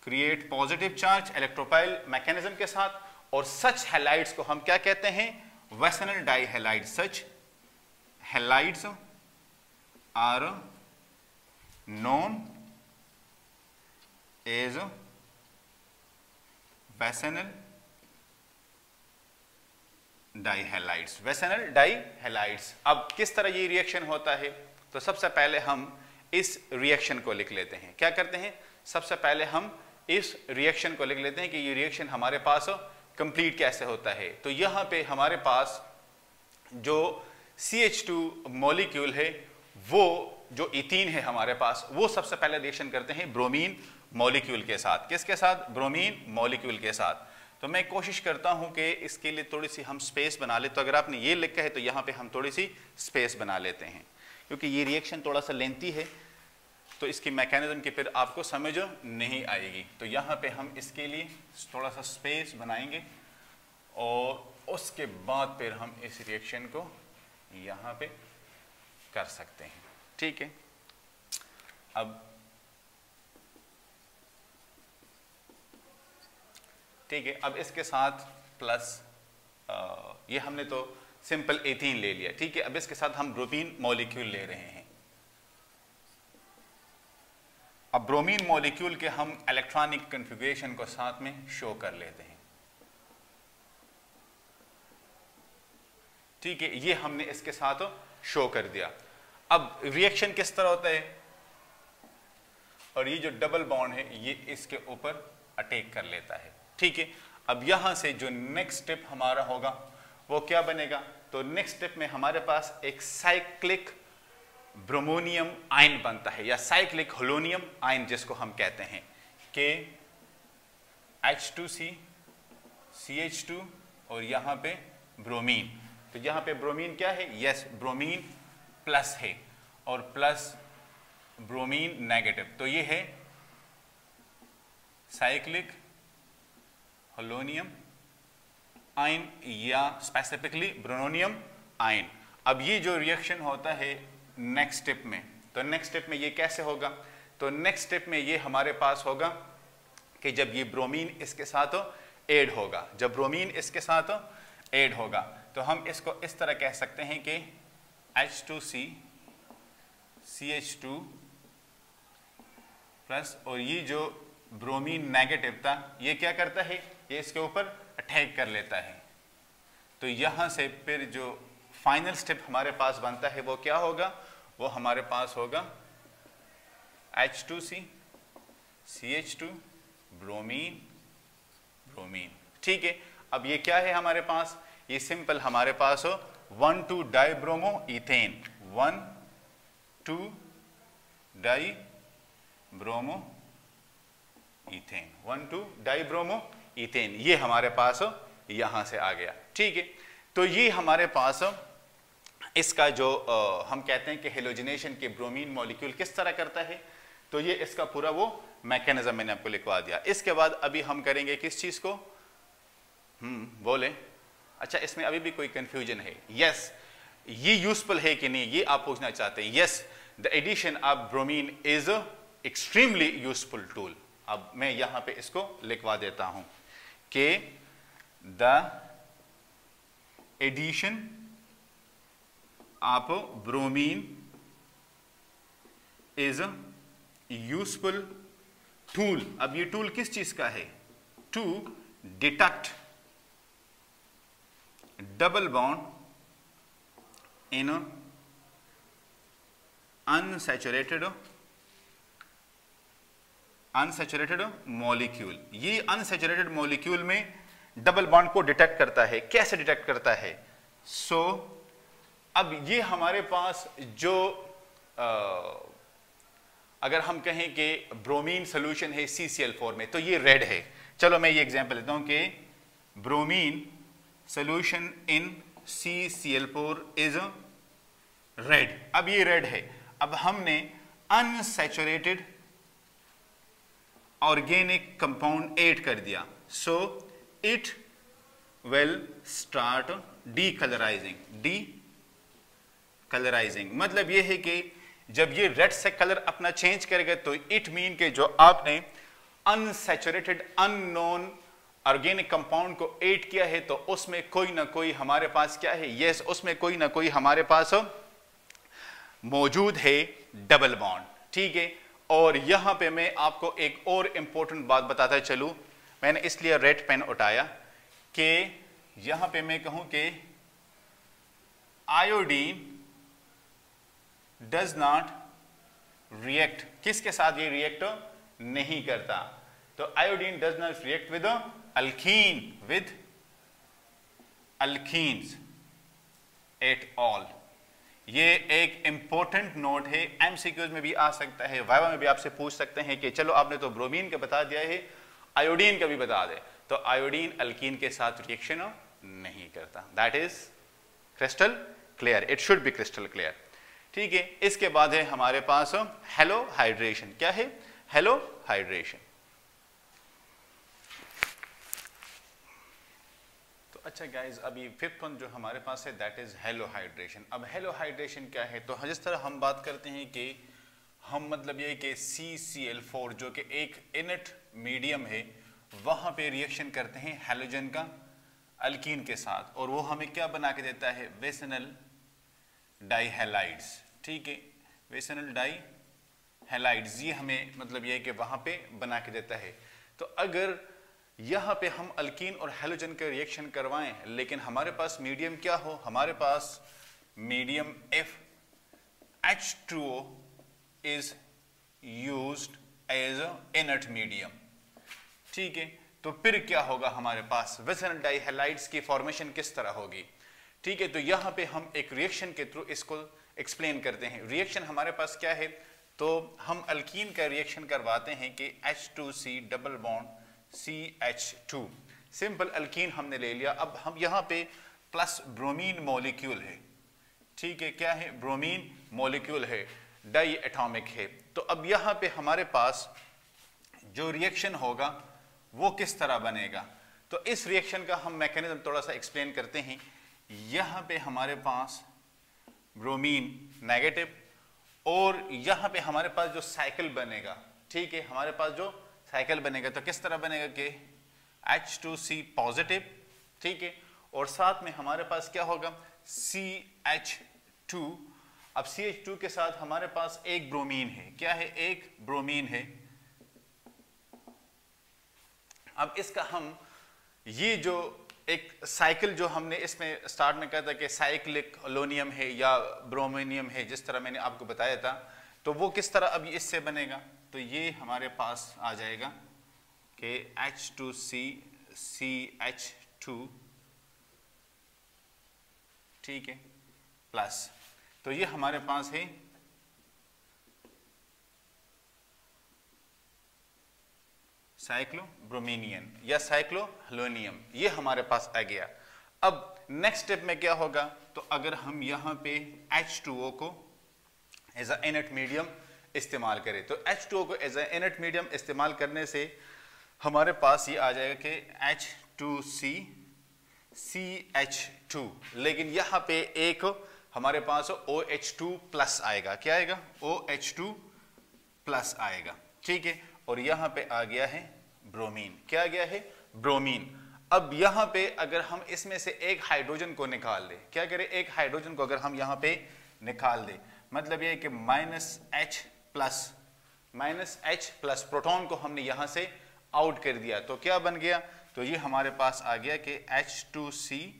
create positive charge electrophile mechanism के साथ, और सच हैलाइड्स को हम क्या कहते हैं, वेसनल डाइहैलाइड। सच हैलाइड्स आर नोन एज वेसनल डाइहैलाइड्स, वेसनल डाइहैलाइड्स। अब किस तरह ये रिएक्शन होता है, तो सबसे पहले हम इस रिएक्शन को लिख लेते हैं। क्या करते हैं, सबसे पहले हम इस रिएक्शन को लिख लेते हैं कि ये रिएक्शन हमारे पास कंप्लीट कैसे होता है। तो यहां पे हमारे पास जो CH2 मॉलिक्यूल है, वो जो इथीन है हमारे पास, वो सबसे पहले रिएक्शन करते हैं ब्रोमीन मॉलिक्यूल के साथ। किसके साथ, ब्रोमीन मॉलिक्यूल के साथ। तो मैं कोशिश करता हूं कि इसके लिए थोड़ी सी हम स्पेस बना ले। तो अगर आपने ये लिखा है तो यहां पे हम थोड़ी सी स्पेस बना लेते हैं, क्योंकि ये रिएक्शन थोड़ा सा लेंथी है, तो इसकी मैकेनिज्म की फिर आपको समझ नहीं आएगी। तो यहाँ पे हम इसके लिए थोड़ा सा स्पेस बनाएंगे, और उसके बाद फिर हम इस रिएक्शन को यहाँ पे कर सकते हैं, ठीक है। अब ठीक है। अब इसके साथ प्लस ये हमने तो सिंपल एथीन ले लिया, ठीक है। अब इसके साथ हम ब्रोमीन मॉलिक्यूल ले रहे हैं। अब ब्रोमीन मॉलिक्यूल के हम इलेक्ट्रॉनिक कॉन्फ़िगरेशन को साथ में शो कर लेते हैं, ठीक है। ये हमने इसके साथ शो कर दिया। अब रिएक्शन किस तरह होता है, और ये जो डबल बॉन्ड है ये इसके ऊपर अटैक कर लेता है, ठीक है। अब यहां से जो नेक्स्ट स्टेप हमारा होगा वो क्या बनेगा, तो नेक्स्ट स्टेप में हमारे पास एक साइक्लिक ब्रोमोनियम आयन बनता है, या साइक्लिक होलोनियम आयन जिसको हम कहते हैं, के H2C CH2 और यहां पे ब्रोमीन। तो यहां पे ब्रोमीन क्या है, यस ब्रोमीन प्लस है और प्लस ब्रोमीन नेगेटिव, तो ये है साइक्लिक होलोनियम आयन या स्पेसिफिकली ब्रोनोनियम आयन। अब ये जो रिएक्शन होता है नेक्स्ट स्टेप में, तो नेक्स्ट स्टेप में ये कैसे होगा, तो नेक्स्ट स्टेप में ये हमारे पास होगा कि जब ये ब्रोमीन इसके साथ ऐड होगा, जब ब्रोमीन इसके साथ ऐड होगा तो हम इसको इस तरह कह सकते हैं कि H2C CH2 प्लस, और ये जो ब्रोमीन नेगेटिव था ये क्या करता है, ये इसके ऊपर अटैक कर लेता है। तो यहां से फिर जो फाइनल स्टेप हमारे पास बनता है वो क्या होगा, वो हमारे पास होगा H2C CH2 ब्रोमीन ब्रोमीन, ठीक है। अब ये क्या है हमारे पास, ये सिंपल हमारे पास हो 1,2 dibromo ethane, 1,2 dibromo ethane, 1,2 dibromo ethane, ये हमारे पास यहां से आ गया, ठीक है। तो ये हमारे पास इसका जो हम कहते हैं कि हेलोजिनेशन के ब्रोमीन मॉलिक्यूल किस तरह करता है, तो ये इसका पूरा वो मैकेनिज्म मैंने आपको लिखवा दिया। इसके बाद अभी हम करेंगे किस चीज को, बोले, अच्छा इसमें अभी भी कोई कंफ्यूजन है, यस ये यूजफुल है कि नहीं ये आप पूछना चाहते हैं। Yes, the addition of bromine is extremely useful tool. अब मैं यहां पे इसको लिखवा देता हूं कि the addition of bromine is useful tool. अब ये टूल किस चीज का है, to detect double bond in unsaturated molecule. ये अनसैचुरेटेड मॉलिक्यूल में डबल बॉन्ड को डिटेक्ट करता है। कैसे डिटेक्ट करता है, अब ये हमारे पास जो अगर हम कहें कि ब्रोमीन सोल्यूशन है CCl4 में, तो ये रेड है। चलो मैं ये एग्जांपल लेता हूं कि bromine solution in CCl4 is red. अब ये रेड है, अब हमने अनसैचुरेटेड ऑर्गेनिक कंपाउंड ऐड कर दिया, सो इट विल स्टार्ट डीकलराइजिंग। मतलब ये है कि जब ये रेड से कलर अपना चेंज करेगा तो इट मीन के जो आपने अनसैचुरेटेड अननोन ऑर्गेनिक कंपाउंड को ऐड किया है तो उसमें कोई ना कोई हमारे पास क्या है, यस उसमें कोई ना कोई हमारे पास मौजूद है डबल बॉन्ड, ठीक है। और यहां पे मैं आपको एक और इंपॉर्टेंट बात बताता चलूं, मैंने इसलिए रेड पेन उठाया कि यहां पे मैं कहूं कि आयोडीन डज नॉट रिएक्ट, किसके साथ ये रिएक्ट नहीं करता, तो iodine does not react with alkenes at all. ये एक इंपॉर्टेंट नोट है, एमसीक्यूज में भी आ सकता है, वाइवा में भी आपसे पूछ सकते हैं कि चलो आपने तो ब्रोमीन का बता दिया है, आयोडीन का भी बता दे, तो आयोडीन अल्कीन के साथ रिएक्शन नहीं करता। That is crystal clear, it should be crystal clear, ठीक है। इसके बाद है हमारे पास हेलो हाइड्रेशन। क्या है, हेलो हाइड्रेशन। तो अच्छा गाइज, अभी फिफ्थ वन जो हमारे पास है दैट इज हेलो हाइड्रेशन। अब हेलो हाइड्रेशन क्या है, तो जिस तरह हम बात करते हैं कि हम मतलब ये कि CCl4 जो कि एक इनट मीडियम है वहां पे रिएक्शन करते हैं हैलोजन का अल्कीन के साथ, और वो हमें क्या बना के देता है, वेसनल डाइहैलाइड्स। ठीक है, वेसनल डाइहैलाइड्स, ये हमें मतलब ये है कि वहां पे बना के देता है। तो अगर यहाँ पे हम अल्कीन और हैलोजन का रिएक्शन करवाएं, लेकिन हमारे पास मीडियम क्या हो, हमारे पास medium FH2O is used as a inert medium. ठीक है, तो फिर क्या होगा, हमारे पास वेसनल डाइहैलाइड्स की फॉर्मेशन किस तरह होगी। ठीक है, तो यहाँ पे हम एक रिएक्शन के थ्रू इसको एक्सप्लेन करते हैं। रिएक्शन हमारे पास क्या है, तो हम अल्कीन का रिएक्शन करवाते हैं कि H2C double bond CH2, simple alkyne हमने ले लिया। अब हम यहाँ पे प्लस ब्रोमीन मॉलिक्यूल है। ठीक है, क्या है, ब्रोमीन मॉलिक्यूल है, डाई एटॉमिक है। तो अब यहाँ पे हमारे पास जो रिएक्शन होगा वो किस तरह बनेगा, तो इस रिएक्शन का हम मैकेनिज्म थोड़ा सा एक्सप्लेन करते हैं। यहाँ पे हमारे पास ब्रोमीन नेगेटिव, और यहाँ पे हमारे पास जो साइकिल बनेगा, ठीक है, हमारे पास जो साइकिल बनेगा तो किस तरह बनेगा कि H2C पॉजिटिव, ठीक है, और साथ में हमारे पास क्या होगा, CH2। अब CH2 के साथ हमारे पास एक ब्रोमीन है, क्या है, एक ब्रोमीन है। अब इसका हम ये जो एक साइकिल जो हमने इसमें स्टार्ट में कहा था कि साइक्लिक अलोनियम है या ब्रोमिनियम है, जिस तरह मैंने आपको बताया था, तो वो किस तरह अब इससे बनेगा, तो ये हमारे पास आ जाएगा कि H2C CH2, ठीक है, प्लस, तो ये हमारे पास है साइक्लोब्रोमीनियन या साइक्लोहेलोनियम, ये हमारे पास आ गया। अब नेक्स्ट स्टेप में क्या होगा, तो अगर हम यहाँ पे H2O को एज अ इनर्ट मीडियम इस्तेमाल करें, तो H2O को एज अ इनर्ट मीडियम इस्तेमाल करने से हमारे पास ये आ जाएगा कि H2C CH2, लेकिन यहाँ पे एक हमारे पास OH2 प्लस आएगा, क्या आएगा, OH2 प्लस आएगा। ठीक है, और यहाँ पे आ गया है ब्रोमीन, क्या आ गया है, ब्रोमीन। अब यहाँ पे अगर हम इसमें से एक हाइड्रोजन को निकाल दें, क्या करें, एक हाइड्रोजन को अगर हम यहाँ पे निकाल दें, मतलब ये है कि -H प्लस प्रोटॉन को हमने यहाँ से आउट कर दिया, तो क्या बन गया, तो ये हमारे पास आ गया कि H2C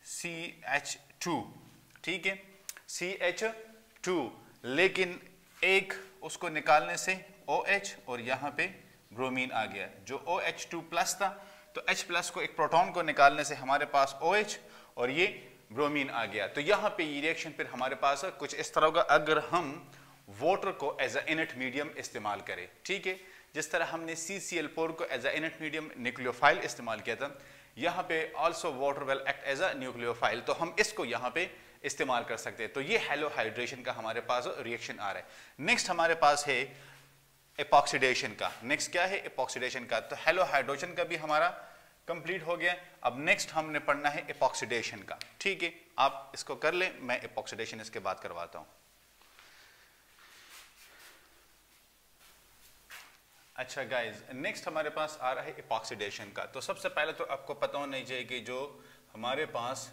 CH2, ठीक है, CH2, लेकिन एक उसको निकालने से OH और यहाँ पे ब्रोमीन आ गया, जो OH2 प्लस था, तो H प्लस को एक प्रोटॉन को निकालने से हमारे पास OH और ये ब्रोमीन आ गया। तो यहाँ पे ये रिएक्शन फिर हमारे पास कुछ इस तरह होगा अगर हम वाटर को एज अ इनर्ट मीडियम इस्तेमाल करें। ठीक है, जिस तरह हमने CCl4 को as a inert medium nucleophile इस्तेमाल किया था, यहाँ पे also water will act as a nucleophile, तो हम इसको यहाँ पे इस्तेमाल कर सकते हैं। तो ये हेलो हाइड्रेशन का हमारे पास रिएक्शन आ रहा है। नेक्स्ट हमारे पास है एपॉक्सीडेशन का। नेक्स्ट क्या है, एपॉक्सीडेशन का। तो हेलो हाइड्रोजन का भी हमारा कंप्लीट हो गया। अब नेक्स्ट हमने पढ़ना है एपॉक्सीडेशन का। ठीक है, आप इसको कर लें, मैं एपॉक्सीडेशन इसके बाद करवाता हूं। अच्छा गाइज, नेक्स्ट हमारे पास आ रहा है एपॉक्सीडेशन का। तो सबसे पहले तो आपको पता होना चाहिए कि जो हमारे पास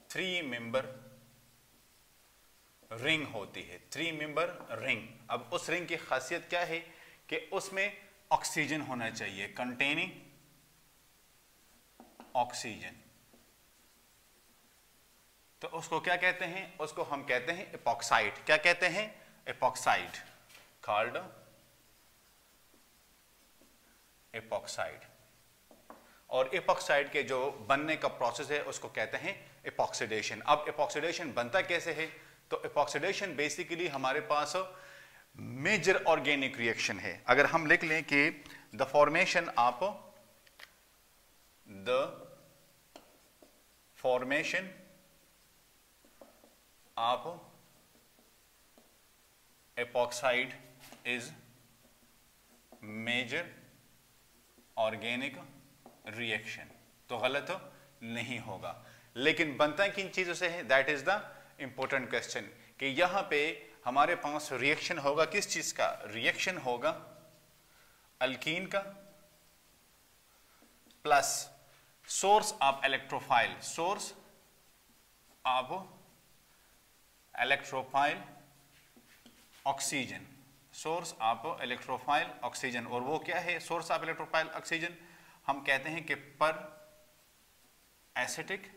3 मेंबर रिंग होती है, 3 मेंबर रिंग। अब उस रिंग की खासियत क्या है कि उसमें ऑक्सीजन होना चाहिए, कंटेनिंग ऑक्सीजन। तो उसको क्या कहते हैं, उसको हम कहते हैं एपॉक्साइड। क्या कहते हैं, एपॉक्साइड, कॉल्ड एपॉक्साइड। और एपॉक्साइड के जो बनने का प्रोसेस है उसको कहते हैं एपॉक्सीडेशन। अब एपॉक्सीडेशन बनता कैसे है, तो एपॉक्सीडेशन बेसिकली हमारे पास मेजर ऑर्गेनिक रिएक्शन है। अगर हम लिख लें कि the formation of epoxide is major organic reaction, तो गलत नहीं होगा। लेकिन बनता किन चीजों से है, that is the important question, कि यहां पे हमारे पास रिएक्शन होगा किस चीज का, रिएक्शन होगा अल्कीन का plus source of electrophile, source of electrophile oxygen, source of electrophile oxygen. और वो क्या है सोर्स ऑफ इलेक्ट्रोफाइल ऑक्सीजन? हम कहते हैं कि पर एसिटिक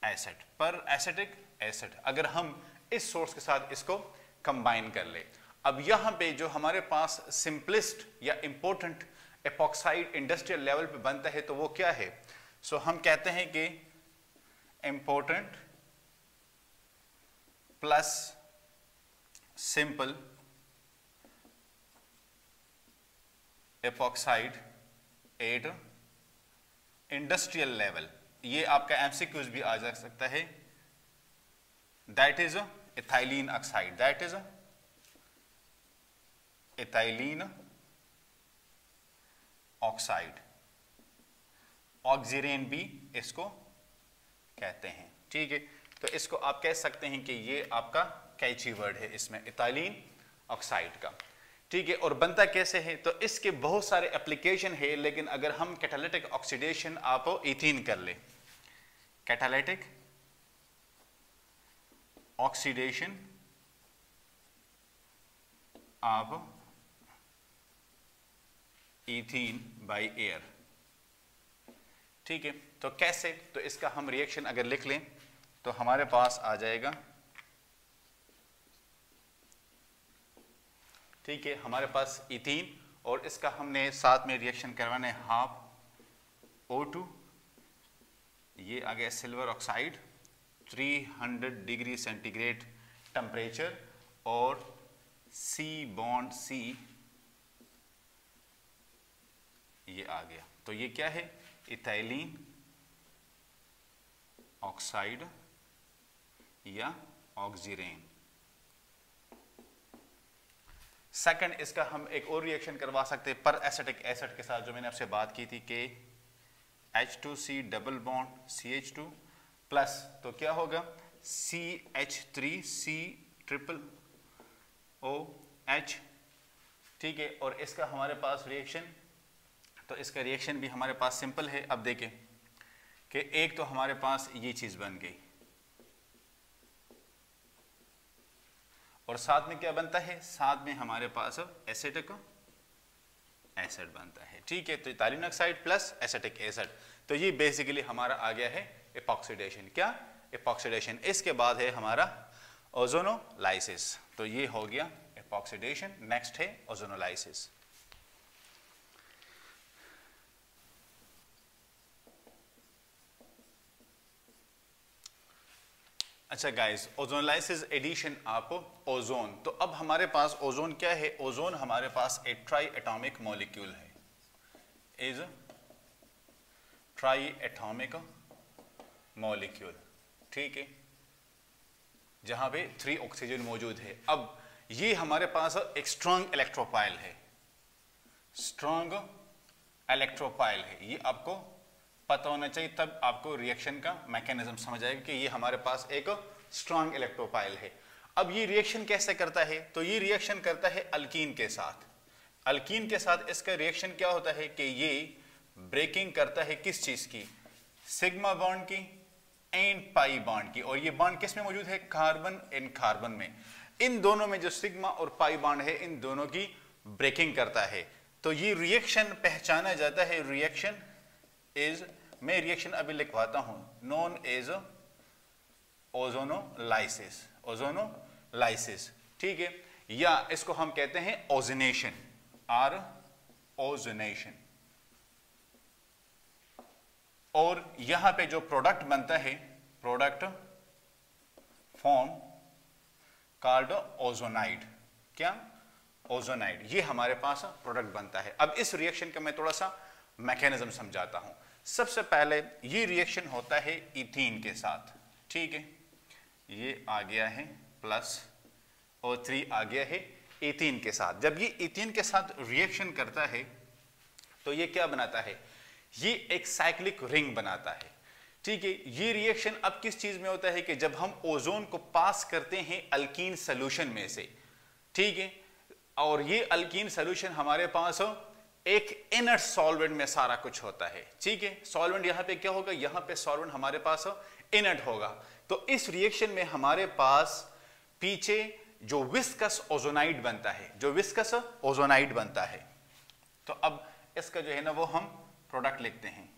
एसिड, पर एसिटिक एसिड। अगर हम इस सोर्स के साथ इसको कंबाइन कर ले, अब यहां पे जो हमारे पास सिंपलेस्ट या इंपॉर्टेंट एपॉक्साइड इंडस्ट्रियल लेवल पे बनता है तो वो क्या है? सो हम कहते हैं कि important plus simple epoxide at industrial level. ये आपका एमसीक्यूज भी आ जा सकता है। That is ethylene oxide, that is ethylene oxide, oxirane भी इसको कहते हैं। ठीक है, तो इसको आप कह सकते हैं कि ये आपका कैची वर्ड है इसमें, इथाइलिन ऑक्साइड का। ठीक है, और बनता कैसे है? तो इसके बहुत सारे एप्लीकेशन है, लेकिन अगर हम कैटालिटिक ऑक्सीडेशन आप इथीन कर ले, catalytic oxidation of ethene by air. ठीक है, तो कैसे? तो इसका हम रिएक्शन अगर लिख लें तो हमारे पास आ जाएगा, ठीक है, हमारे पास इथीन और इसका हमने साथ में रिएक्शन करवाना है हाफ O2, ये आ गया silver oxide, 300 degree centigrade temperature और C बॉन्ड C ये आ गया। तो ये क्या है? इथाइलिन ऑक्साइड या ऑक्सीरेन। सेकंड, इसका हम एक और रिएक्शन करवा सकते हैं पर एसिटिक एसिड के साथ, जो मैंने आपसे बात की थी कि H2C double bond CH2 plus, तो क्या होगा? CH3C triple OH। ठीक है, और इसका हमारे पास रिएक्शन, तो इसका रिएक्शन भी हमारे पास सिंपल है। अब देखें कि एक तो हमारे पास ये चीज बन गई और साथ में क्या बनता है? साथ में हमारे पास एसिटिक एसिड बनता है। ठीक है, तो ethylene oxide plus acetic acid, तो ये बेसिकली हमारा आ गया है एपॉक्सीडेशन। क्या? एपॉक्सीडेशन। इसके बाद है हमारा ओजोनोलाइसिस, तो ये हो गया एपॉक्सीडेशन। नेक्स्ट है ओजोनोलाइसिस। अच्छा guys, ozonolysis addition of ozone. तो अब हमारे पास ओजोन क्या है? ओजोन हमारे पास एक ट्राई एटॉमिक मॉलिक्यूल है, इज ट्राई एटॉमिक मॉलिक्यूल। ठीक है, जहां पे 3 ऑक्सीजन मौजूद है। अब ये हमारे पास एक स्ट्रॉन्ग इलेक्ट्रोफाइल है, स्ट्रॉन्ग इलेक्ट्रोफाइल है। ये आपको पता होना चाहिए, तब आपको रिएक्शन का मैकेनिज्म समझ आएगा कि ये हमारे पास एक स्ट्रॉन्ग इलेक्ट्रोफाइल है। अब ये रिएक्शन कैसे करता है? तो ये रिएक्शन करता है अल्कीन के साथ। अल्कीन के साथ इसका रिएक्शन क्या होता है कि ये ब्रेकिंग करता है किस चीज की? सिग्मा बॉन्ड की एंड पाई बॉन्ड की। और ये बॉन्ड किस में मौजूद है? कार्बन एंड कार्बन में। इन दोनों में जो सिग्मा और पाई बॉन्ड है, इन दोनों की ब्रेकिंग करता है। तो ये रिएक्शन पहचाना जाता है, रिएक्शन इज, मैं रिएक्शन अभी लिखवाता हूं, नोन एज ओजोनोलाइसिस, ओजोनोलाइसिस। ठीक है, या इसको हम कहते हैं ओजोनेशन, आर ओजोनेशन। और यहां पे जो प्रोडक्ट बनता है, प्रोडक्ट फॉर्म कॉल्ड ओजोनाइड। क्या? ओजोनाइड। ये हमारे पास प्रोडक्ट बनता है। अब इस रिएक्शन का मैं थोड़ा सा मैकेनिज्म समझाता हूं। सबसे पहले ये रिएक्शन होता है इथीन के साथ। ठीक है, ये आ गया है प्लस O3 आ गया है इथीन के साथ। जब ये इथीन के साथ रिएक्शन करता है तो ये क्या बनाता है? ये एक साइक्लिक रिंग बनाता है। ठीक है, ये रिएक्शन अब किस चीज में होता है कि जब हम ओजोन को पास करते हैं अल्कीन सोल्यूशन में से। ठीक है, और ये अल्कीन सोल्यूशन हमारे पास एक इनर्ट सॉल्वेंट में सारा कुछ होता है, ठीक है। सॉल्वेंट यहां पे क्या होगा, यहां पे सॉल्वेंट हमारे पास इनर्ट होगा। तो इस रिएक्शन में हमारे पास पीछे जो विस्कस ओजोनाइड बनता है, जो विस्कस ओजोनाइड बनता है, तो अब इसका जो है ना वो हम प्रोडक्ट लिखते हैं।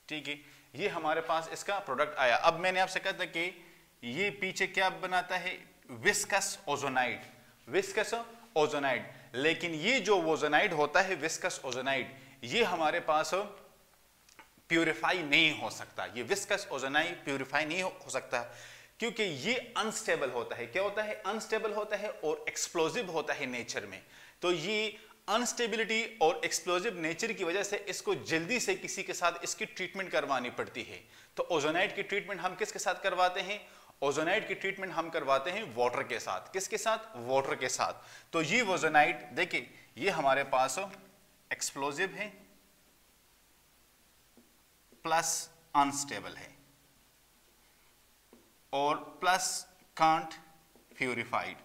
ठीक है, ये हमारे पास इसका प्रोडक्ट आया। अब मैंने आपसे कहा था कि ये पीछे क्या बनाता है, विस्कस ओजोनाइड, विस्कस ओजोनाइड। लेकिन ये जो ओजोनाइड होता है, विस्कस ओजोनाइड, ये हमारे पास प्यूरिफाई नहीं हो सकता। ये विस्कस ओजोनाइड प्यूरिफाई नहीं हो सकता क्योंकि ये अनस्टेबल होता है। क्या होता है, अनस्टेबल होता है और एक्सप्लोजिव होता है नेचर में। तो ये अनस्टेबिलिटी और एक्सप्लोजिव नेचर की वजह से इसको जल्दी से किसी के साथ इसकी ट्रीटमेंट करवानी पड़ती है। तो ओजोनाइड की ट्रीटमेंट हम किसके साथ करवाते हैं, ओजोनाइड की ट्रीटमेंट हम करवाते हैं वाटर के साथ। किसके साथ, वाटर के साथ। तो ये ओजोनाइड देखिए, ये हमारे पास एक्सप्लोजिव है प्लस अनस्टेबल है और प्लस कांट प्यूरिफाइड।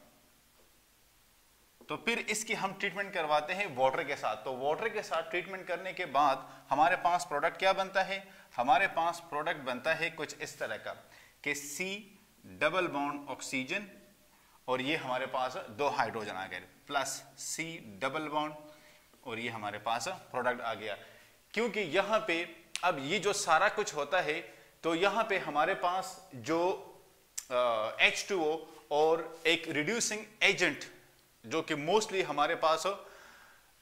तो फिर इसकी हम ट्रीटमेंट करवाते हैं वाटर के साथ। तो वाटर के साथ ट्रीटमेंट करने के बाद हमारे पास प्रोडक्ट क्या बनता है, हमारे पास प्रोडक्ट बनता है कुछ इस तरह का कि C डबल बॉन्ड ऑक्सीजन और ये हमारे पास 2 हाइड्रोजन आ गए प्लस C डबल बॉन्ड और ये हमारे पास प्रोडक्ट आ गया। क्योंकि यहां पे अब ये जो सारा कुछ होता है, तो यहां पे हमारे पास जो H2O और एक रिड्यूसिंग एजेंट जो कि मोस्टली हमारे पास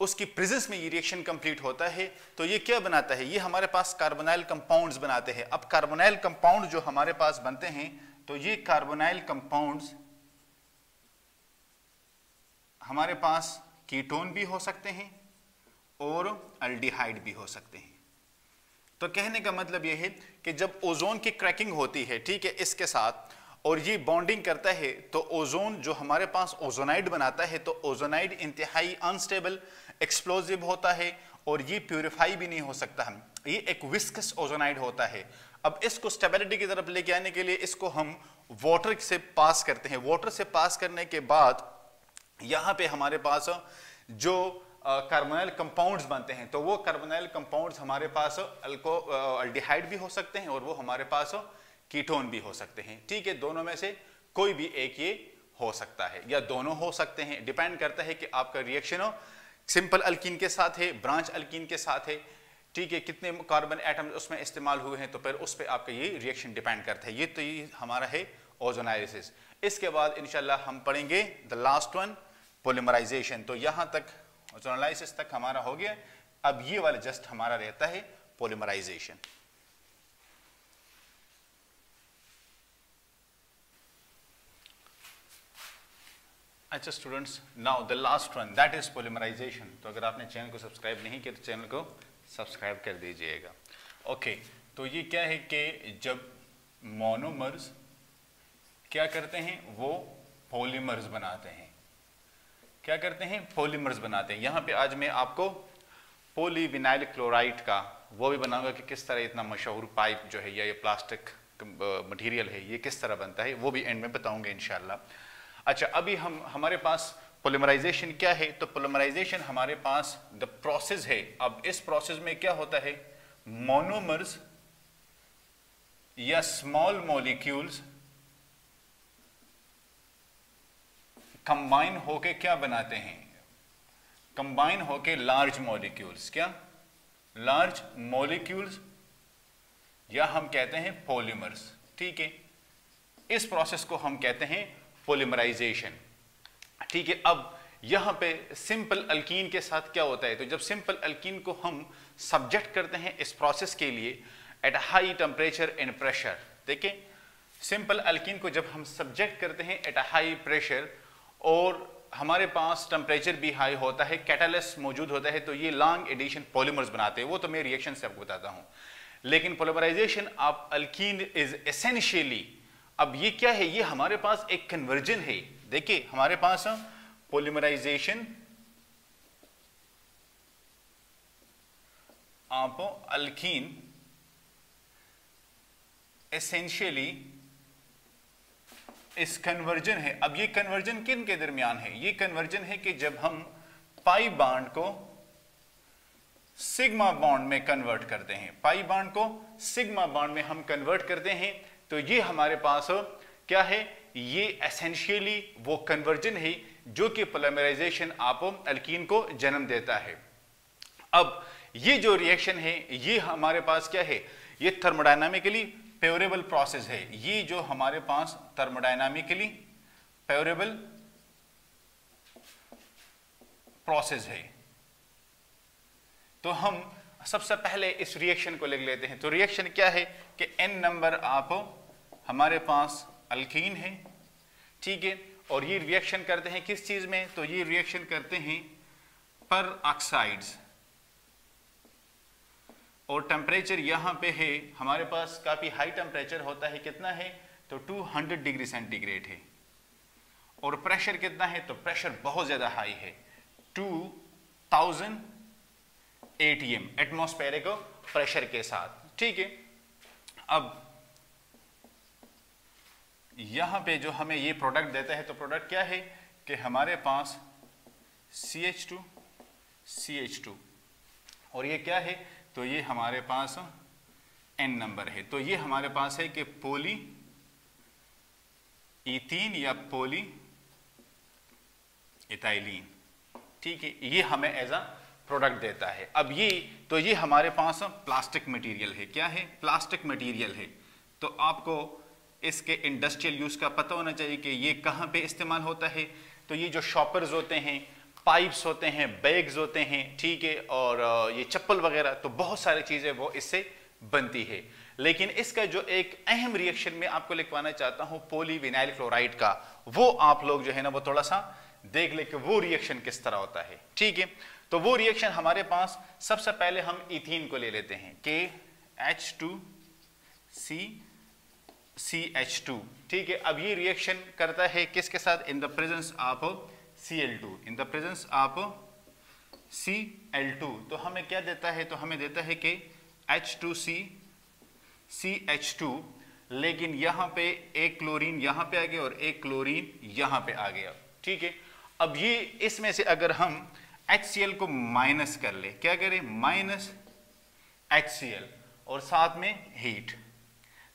उसकी प्रेजेंस में ये रिएक्शन कंप्लीट होता है। तो ये क्या बनाता है, ये हमारे पास कार्बोनाइल कंपाउंड्स बनाते हैं। अब कार्बोनाइल कंपाउंड जो हमारे पास बनते हैं, तो ये कार्बोनाइल कंपाउंड्स हमारे पास कीटोन भी हो सकते हैं और अल्डिहाइड भी हो सकते हैं। तो कहने का मतलब यह है कि जब ओजोन की क्रैकिंग होती है, ठीक है, इसके साथ और ये बॉन्डिंग करता है, तो ओजोन जो हमारे पास ओजोनाइड बनाता है, तो ओजोनाइड इंतहाई अनस्टेबल एक्सप्लोजिव होता है और ये प्यूरिफाई भी नहीं हो सकता। ये एक विस्कस ओजोनाइड होता है। अब इसको स्टेबिलिटी की तरफ लेके आने के लिए इसको हम वाटर से पास करते हैं। वाटर से पास करने के बाद यहाँ पे हमारे पास जो कार्बोनाइल कंपाउंड्स बनते हैं, तो वो कार्बोनाइल कंपाउंड्स हमारे पास अल्डिहाइड भी हो सकते हैं और वो हमारे पास कीटोन भी हो सकते हैं। ठीक है, दोनों में से कोई भी एक ये हो सकता है या दोनों हो सकते हैं। डिपेंड करता है कि आपका रिएक्शन सिंपल अल्कीन के साथ है, ब्रांच अल्कीन के साथ है, ठीक है, कितने कार्बन एटम्स उसमें इस्तेमाल हुए हैं, तो फिर उस पर आपका ये रिएक्शन डिपेंड करता है। ये हमारा है ओजोनाइलिसिस। इसके बाद इंशाल्लाह हम पढ़ेंगे द लास्ट वन, पॉलीमराइजेशन। तो यहां तक ओजोनाइलिसिस तक हमारा हो गया। अब ये वाला जस्ट हमारा रहता है पॉलीमराइजेशन। अच्छा students, now the last one that is polymerisation. तो अगर आपने चैनल को सब्सक्राइब नहीं किया तो चैनल को सब्सक्राइब कर दीजिएगा। ओके, तो ये क्या है कि जब मोनोमर्स क्या करते हैं, वो पॉलीमर्स बनाते हैं। क्या करते हैं, पॉलीमर्स बनाते हैं। यहाँ पे आज मैं आपको पॉलीविनाइल क्लोराइड का वो भी बनाऊंगा कि किस तरह इतना मशहूर पाइप जो है या ये प्लास्टिक मटेरियल है, ये किस तरह बनता है, वो भी एंड में बताऊंगा इंशाल्लाह। अच्छा, अभी हमारे पास पॉलीमराइजेशन क्या है, तो पॉलीमराइजेशन हमारे पास द प्रोसेस है। अब इस प्रोसेस में क्या होता है, मोनोमर्स या स्मॉल मॉलिक्यूल्स कंबाइन होके क्या बनाते हैं, कंबाइन होके लार्ज मॉलिक्यूल्स, क्या लार्ज मॉलिक्यूल्स या हम कहते हैं पॉलीमर्स। ठीक है, इस प्रोसेस को हम कहते हैं पॉलीमराइजेशन। ठीक है, अब यहां पे सिंपल अल्कीन के साथ क्या होता है, तो जब सिंपल अल्कीन को हम सब्जेक्ट करते हैं इस प्रोसेस के लिए at high temperature and pressure, देखिए सिंपल अल्कीन को जब हम सब्जेक्ट करते हैं एट हाई प्रेशर और हमारे पास टेम्परेचर भी हाई होता है, कैटालिस्ट मौजूद होता है, तो ये लॉन्ग एडिशन पॉलीमर्स बनाते हैं। वो तो मैं रिएक्शन से आपको बताता हूं। लेकिन polymerisation of alkene is essentially, अब ये क्या है, ये हमारे पास एक कन्वर्जन है। देखिए हमारे पास पॉलीमराइजेशन ऑफ अल्कीन एसेंशियली इस कन्वर्जन है। अब ये कन्वर्जन किन के दरमियान है? ये कन्वर्जन है कि जब हम पाई बॉन्ड को सिग्मा बॉन्ड में कन्वर्ट करते हैं, पाई बॉन्ड को सिग्मा बॉन्ड में हम कन्वर्ट करते हैं, तो ये हमारे पास क्या है? ये एसेंशियली वो कन्वर्जन है जो कि पोलीमराइजेशन आप अल्कीन को जन्म देता है। अब ये जो रिएक्शन है ये हमारे पास क्या है? ये थर्मोडायनामिकली फेवरेबल प्रोसेस है। ये जो हमारे पास थर्मोडायनामिकली फेवरेबल प्रोसेस है, तो हम सबसे पहले इस रिएक्शन को लिख लेते हैं। तो रिएक्शन क्या है कि n नंबर आप हमारे पास अल्कीन है, ठीक है, और ये रिएक्शन करते हैं किस चीज में? तो ये रिएक्शन करते हैं पर ऑक्साइड्स, और टेम्परेचर यहां पे है हमारे पास काफी हाई टेम्परेचर होता है। कितना है? तो 200 डिग्री सेंटीग्रेड है। और प्रेशर कितना है? तो प्रेशर बहुत ज्यादा हाई है, 2000 ATM एटमॉस्फेरिक प्रेशर के साथ, ठीक है। अब यहां पे जो हमें ये प्रोडक्ट देता है, तो प्रोडक्ट क्या है कि हमारे पास CH2 CH2, और ये क्या है? तो ये हमारे पास N नंबर है। तो ये हमारे पास है कि पोली इथीन या पोली इथाइलिन, ठीक है, ये हमें एज अ प्रोडक्ट देता है। अब ये तो ये हमारे पास प्लास्टिक मटेरियल है। क्या है? प्लास्टिक मटेरियल है। तो आपको इसके इंडस्ट्रियल यूज का पता होना चाहिए कि ये कहाँ पे इस्तेमाल होता है। तो ये जो शॉपर्स होते हैं, पाइप्स होते हैं, बैग्स होते हैं, ठीक है, और ये चप्पल वगैरह, तो बहुत सारी चीजें वो इससे बनती है। लेकिन इसका जो एक अहम रिएक्शन में आपको लिखवाना चाहता हूं पॉलीविनाइल क्लोराइड का, वो आप लोग जो है ना वो थोड़ा सा देख ले कि वो रिएक्शन किस तरह होता है, ठीक है। तो वो रिएक्शन हमारे पास सबसे पहले हम इथीन को ले लेते हैं कि H2CCH2, ठीक है। अब ये रिएक्शन करता है किसके साथ? इन the presence of Cl2, in the presence of Cl2। तो हमें क्या देता है? तो हमें देता है कि H2CCH2, लेकिन यहां पे एक क्लोरीन यहां पे आ गया और एक क्लोरीन यहां पे आ गया, ठीक है। अब ये इसमें से अगर हम HCl को माइनस कर ले, क्या करें? माइनस HCl और साथ में हीट,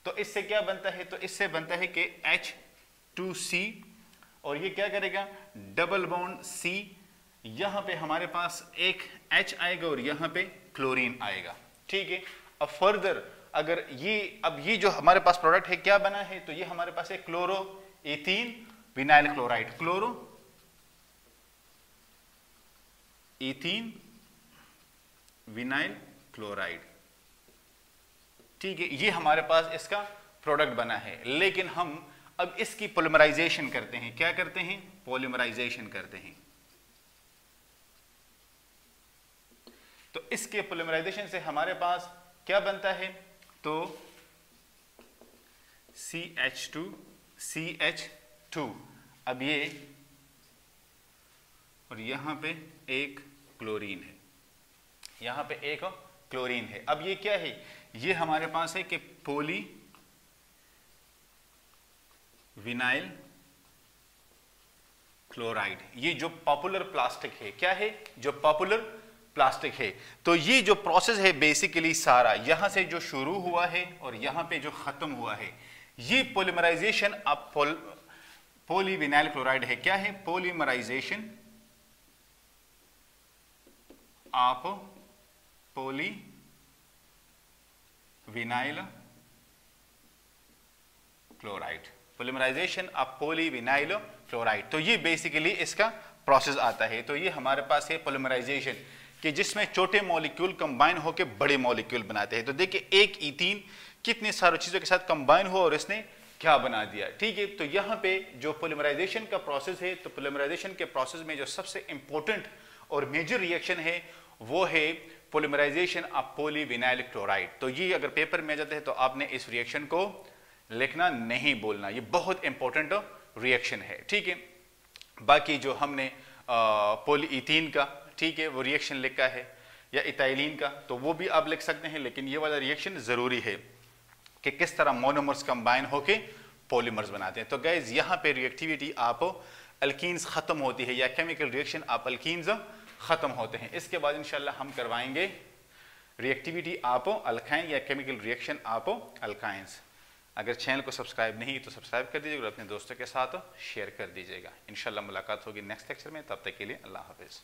तो इससे क्या बनता है? तो इससे बनता है कि H2C, और ये क्या करेगा? डबल बॉन्ड C, यहां पे हमारे पास एक H आएगा और यहां पे क्लोरीन आएगा, ठीक है। अब फर्दर अगर ये अब ये जो हमारे पास प्रोडक्ट है क्या बना है? तो ये हमारे पास है chloro ethene vinyl chloride, chloro ethene vinyl chloride, ठीक है। ये हमारे पास इसका प्रोडक्ट बना है। लेकिन हम अब इसकी पॉलीमराइजेशन करते हैं। क्या करते हैं? पॉलीमराइजेशन करते हैं। तो इसके पॉलीमराइजेशन से हमारे पास क्या बनता है? तो CH2 CH2, अब ये और यहां पे एक क्लोरीन है, यहां पे एक क्लोरीन है। अब ये क्या है? ये हमारे पास है कि पोली विनाइल क्लोराइड, ये जो पॉपुलर प्लास्टिक है, क्या है? जो पॉपुलर प्लास्टिक है। तो ये जो प्रोसेस है बेसिकली सारा यहां से जो शुरू हुआ है और यहां पे जो खत्म हुआ है, ये पॉलीमराइजेशन ऑफ पॉलीविनाइल क्लोराइड है। क्या है? Polymerisation of polyvinyl chloride, polymerisation of polyvinyl chloride. तो ये बेसिकली इसका प्रोसेस आता है। तो ये हमारे पास है पॉलीमराइजेशन कि जिसमें छोटे मॉलिक्यूल कंबाइन होकर बड़े मॉलिक्यूल बनाते हैं। तो देखिए एक इथीन कितने सारी चीजों के साथ कंबाइन हुआ और इसने क्या बना दिया, ठीक है। तो यहाँ पे जो पॉलीमराइजेशन का प्रोसेस है, तो पॉलीमराइजेशन के प्रोसेस में जो सबसे इंपॉर्टेंट और मेजर रिएक्शन है वो है पॉलीमराइजेशन ऑफ पॉलीविनाइल क्लोराइड। तो ये अगर पेपर में आ जाते हैं तो आपने इस रिएक्शन को लिखना नहीं बोलना, ये बहुत इंपॉर्टेंट रिएक्शन है, ठीक है। बाकी जो हमने पॉलीइथीन का, ठीक है, वो रिएक्शन लिखा है, या इथाइलिन का, तो वो भी आप लिख सकते हैं। लेकिन ये वाला रिएक्शन जरूरी है कि किस तरह मोनोमर्स कंबाइन होके पॉलीमर्स बनाते हैं। तो गाइज यहाँ पे रिएक्टिविटी आप अल्कीन्स ख़त्म होती है या केमिकल रिएक्शन आप अल्कीन्स ख़त्म होते हैं। इसके बाद इंशाल्लाह हम करवाएंगे रिएक्टिविटी आप अल्काइन या केमिकल रिएक्शन आप अल्काइंस। अगर चैनल को सब्सक्राइब नहीं तो सब्सक्राइब कर दीजिएगा और अपने दोस्तों के साथ शेयर कर दीजिएगा। इंशाल्लाह मुलाकात होगी नेक्स्ट लेक्चर में, तब तक के लिए अल्लाह हाफिज़।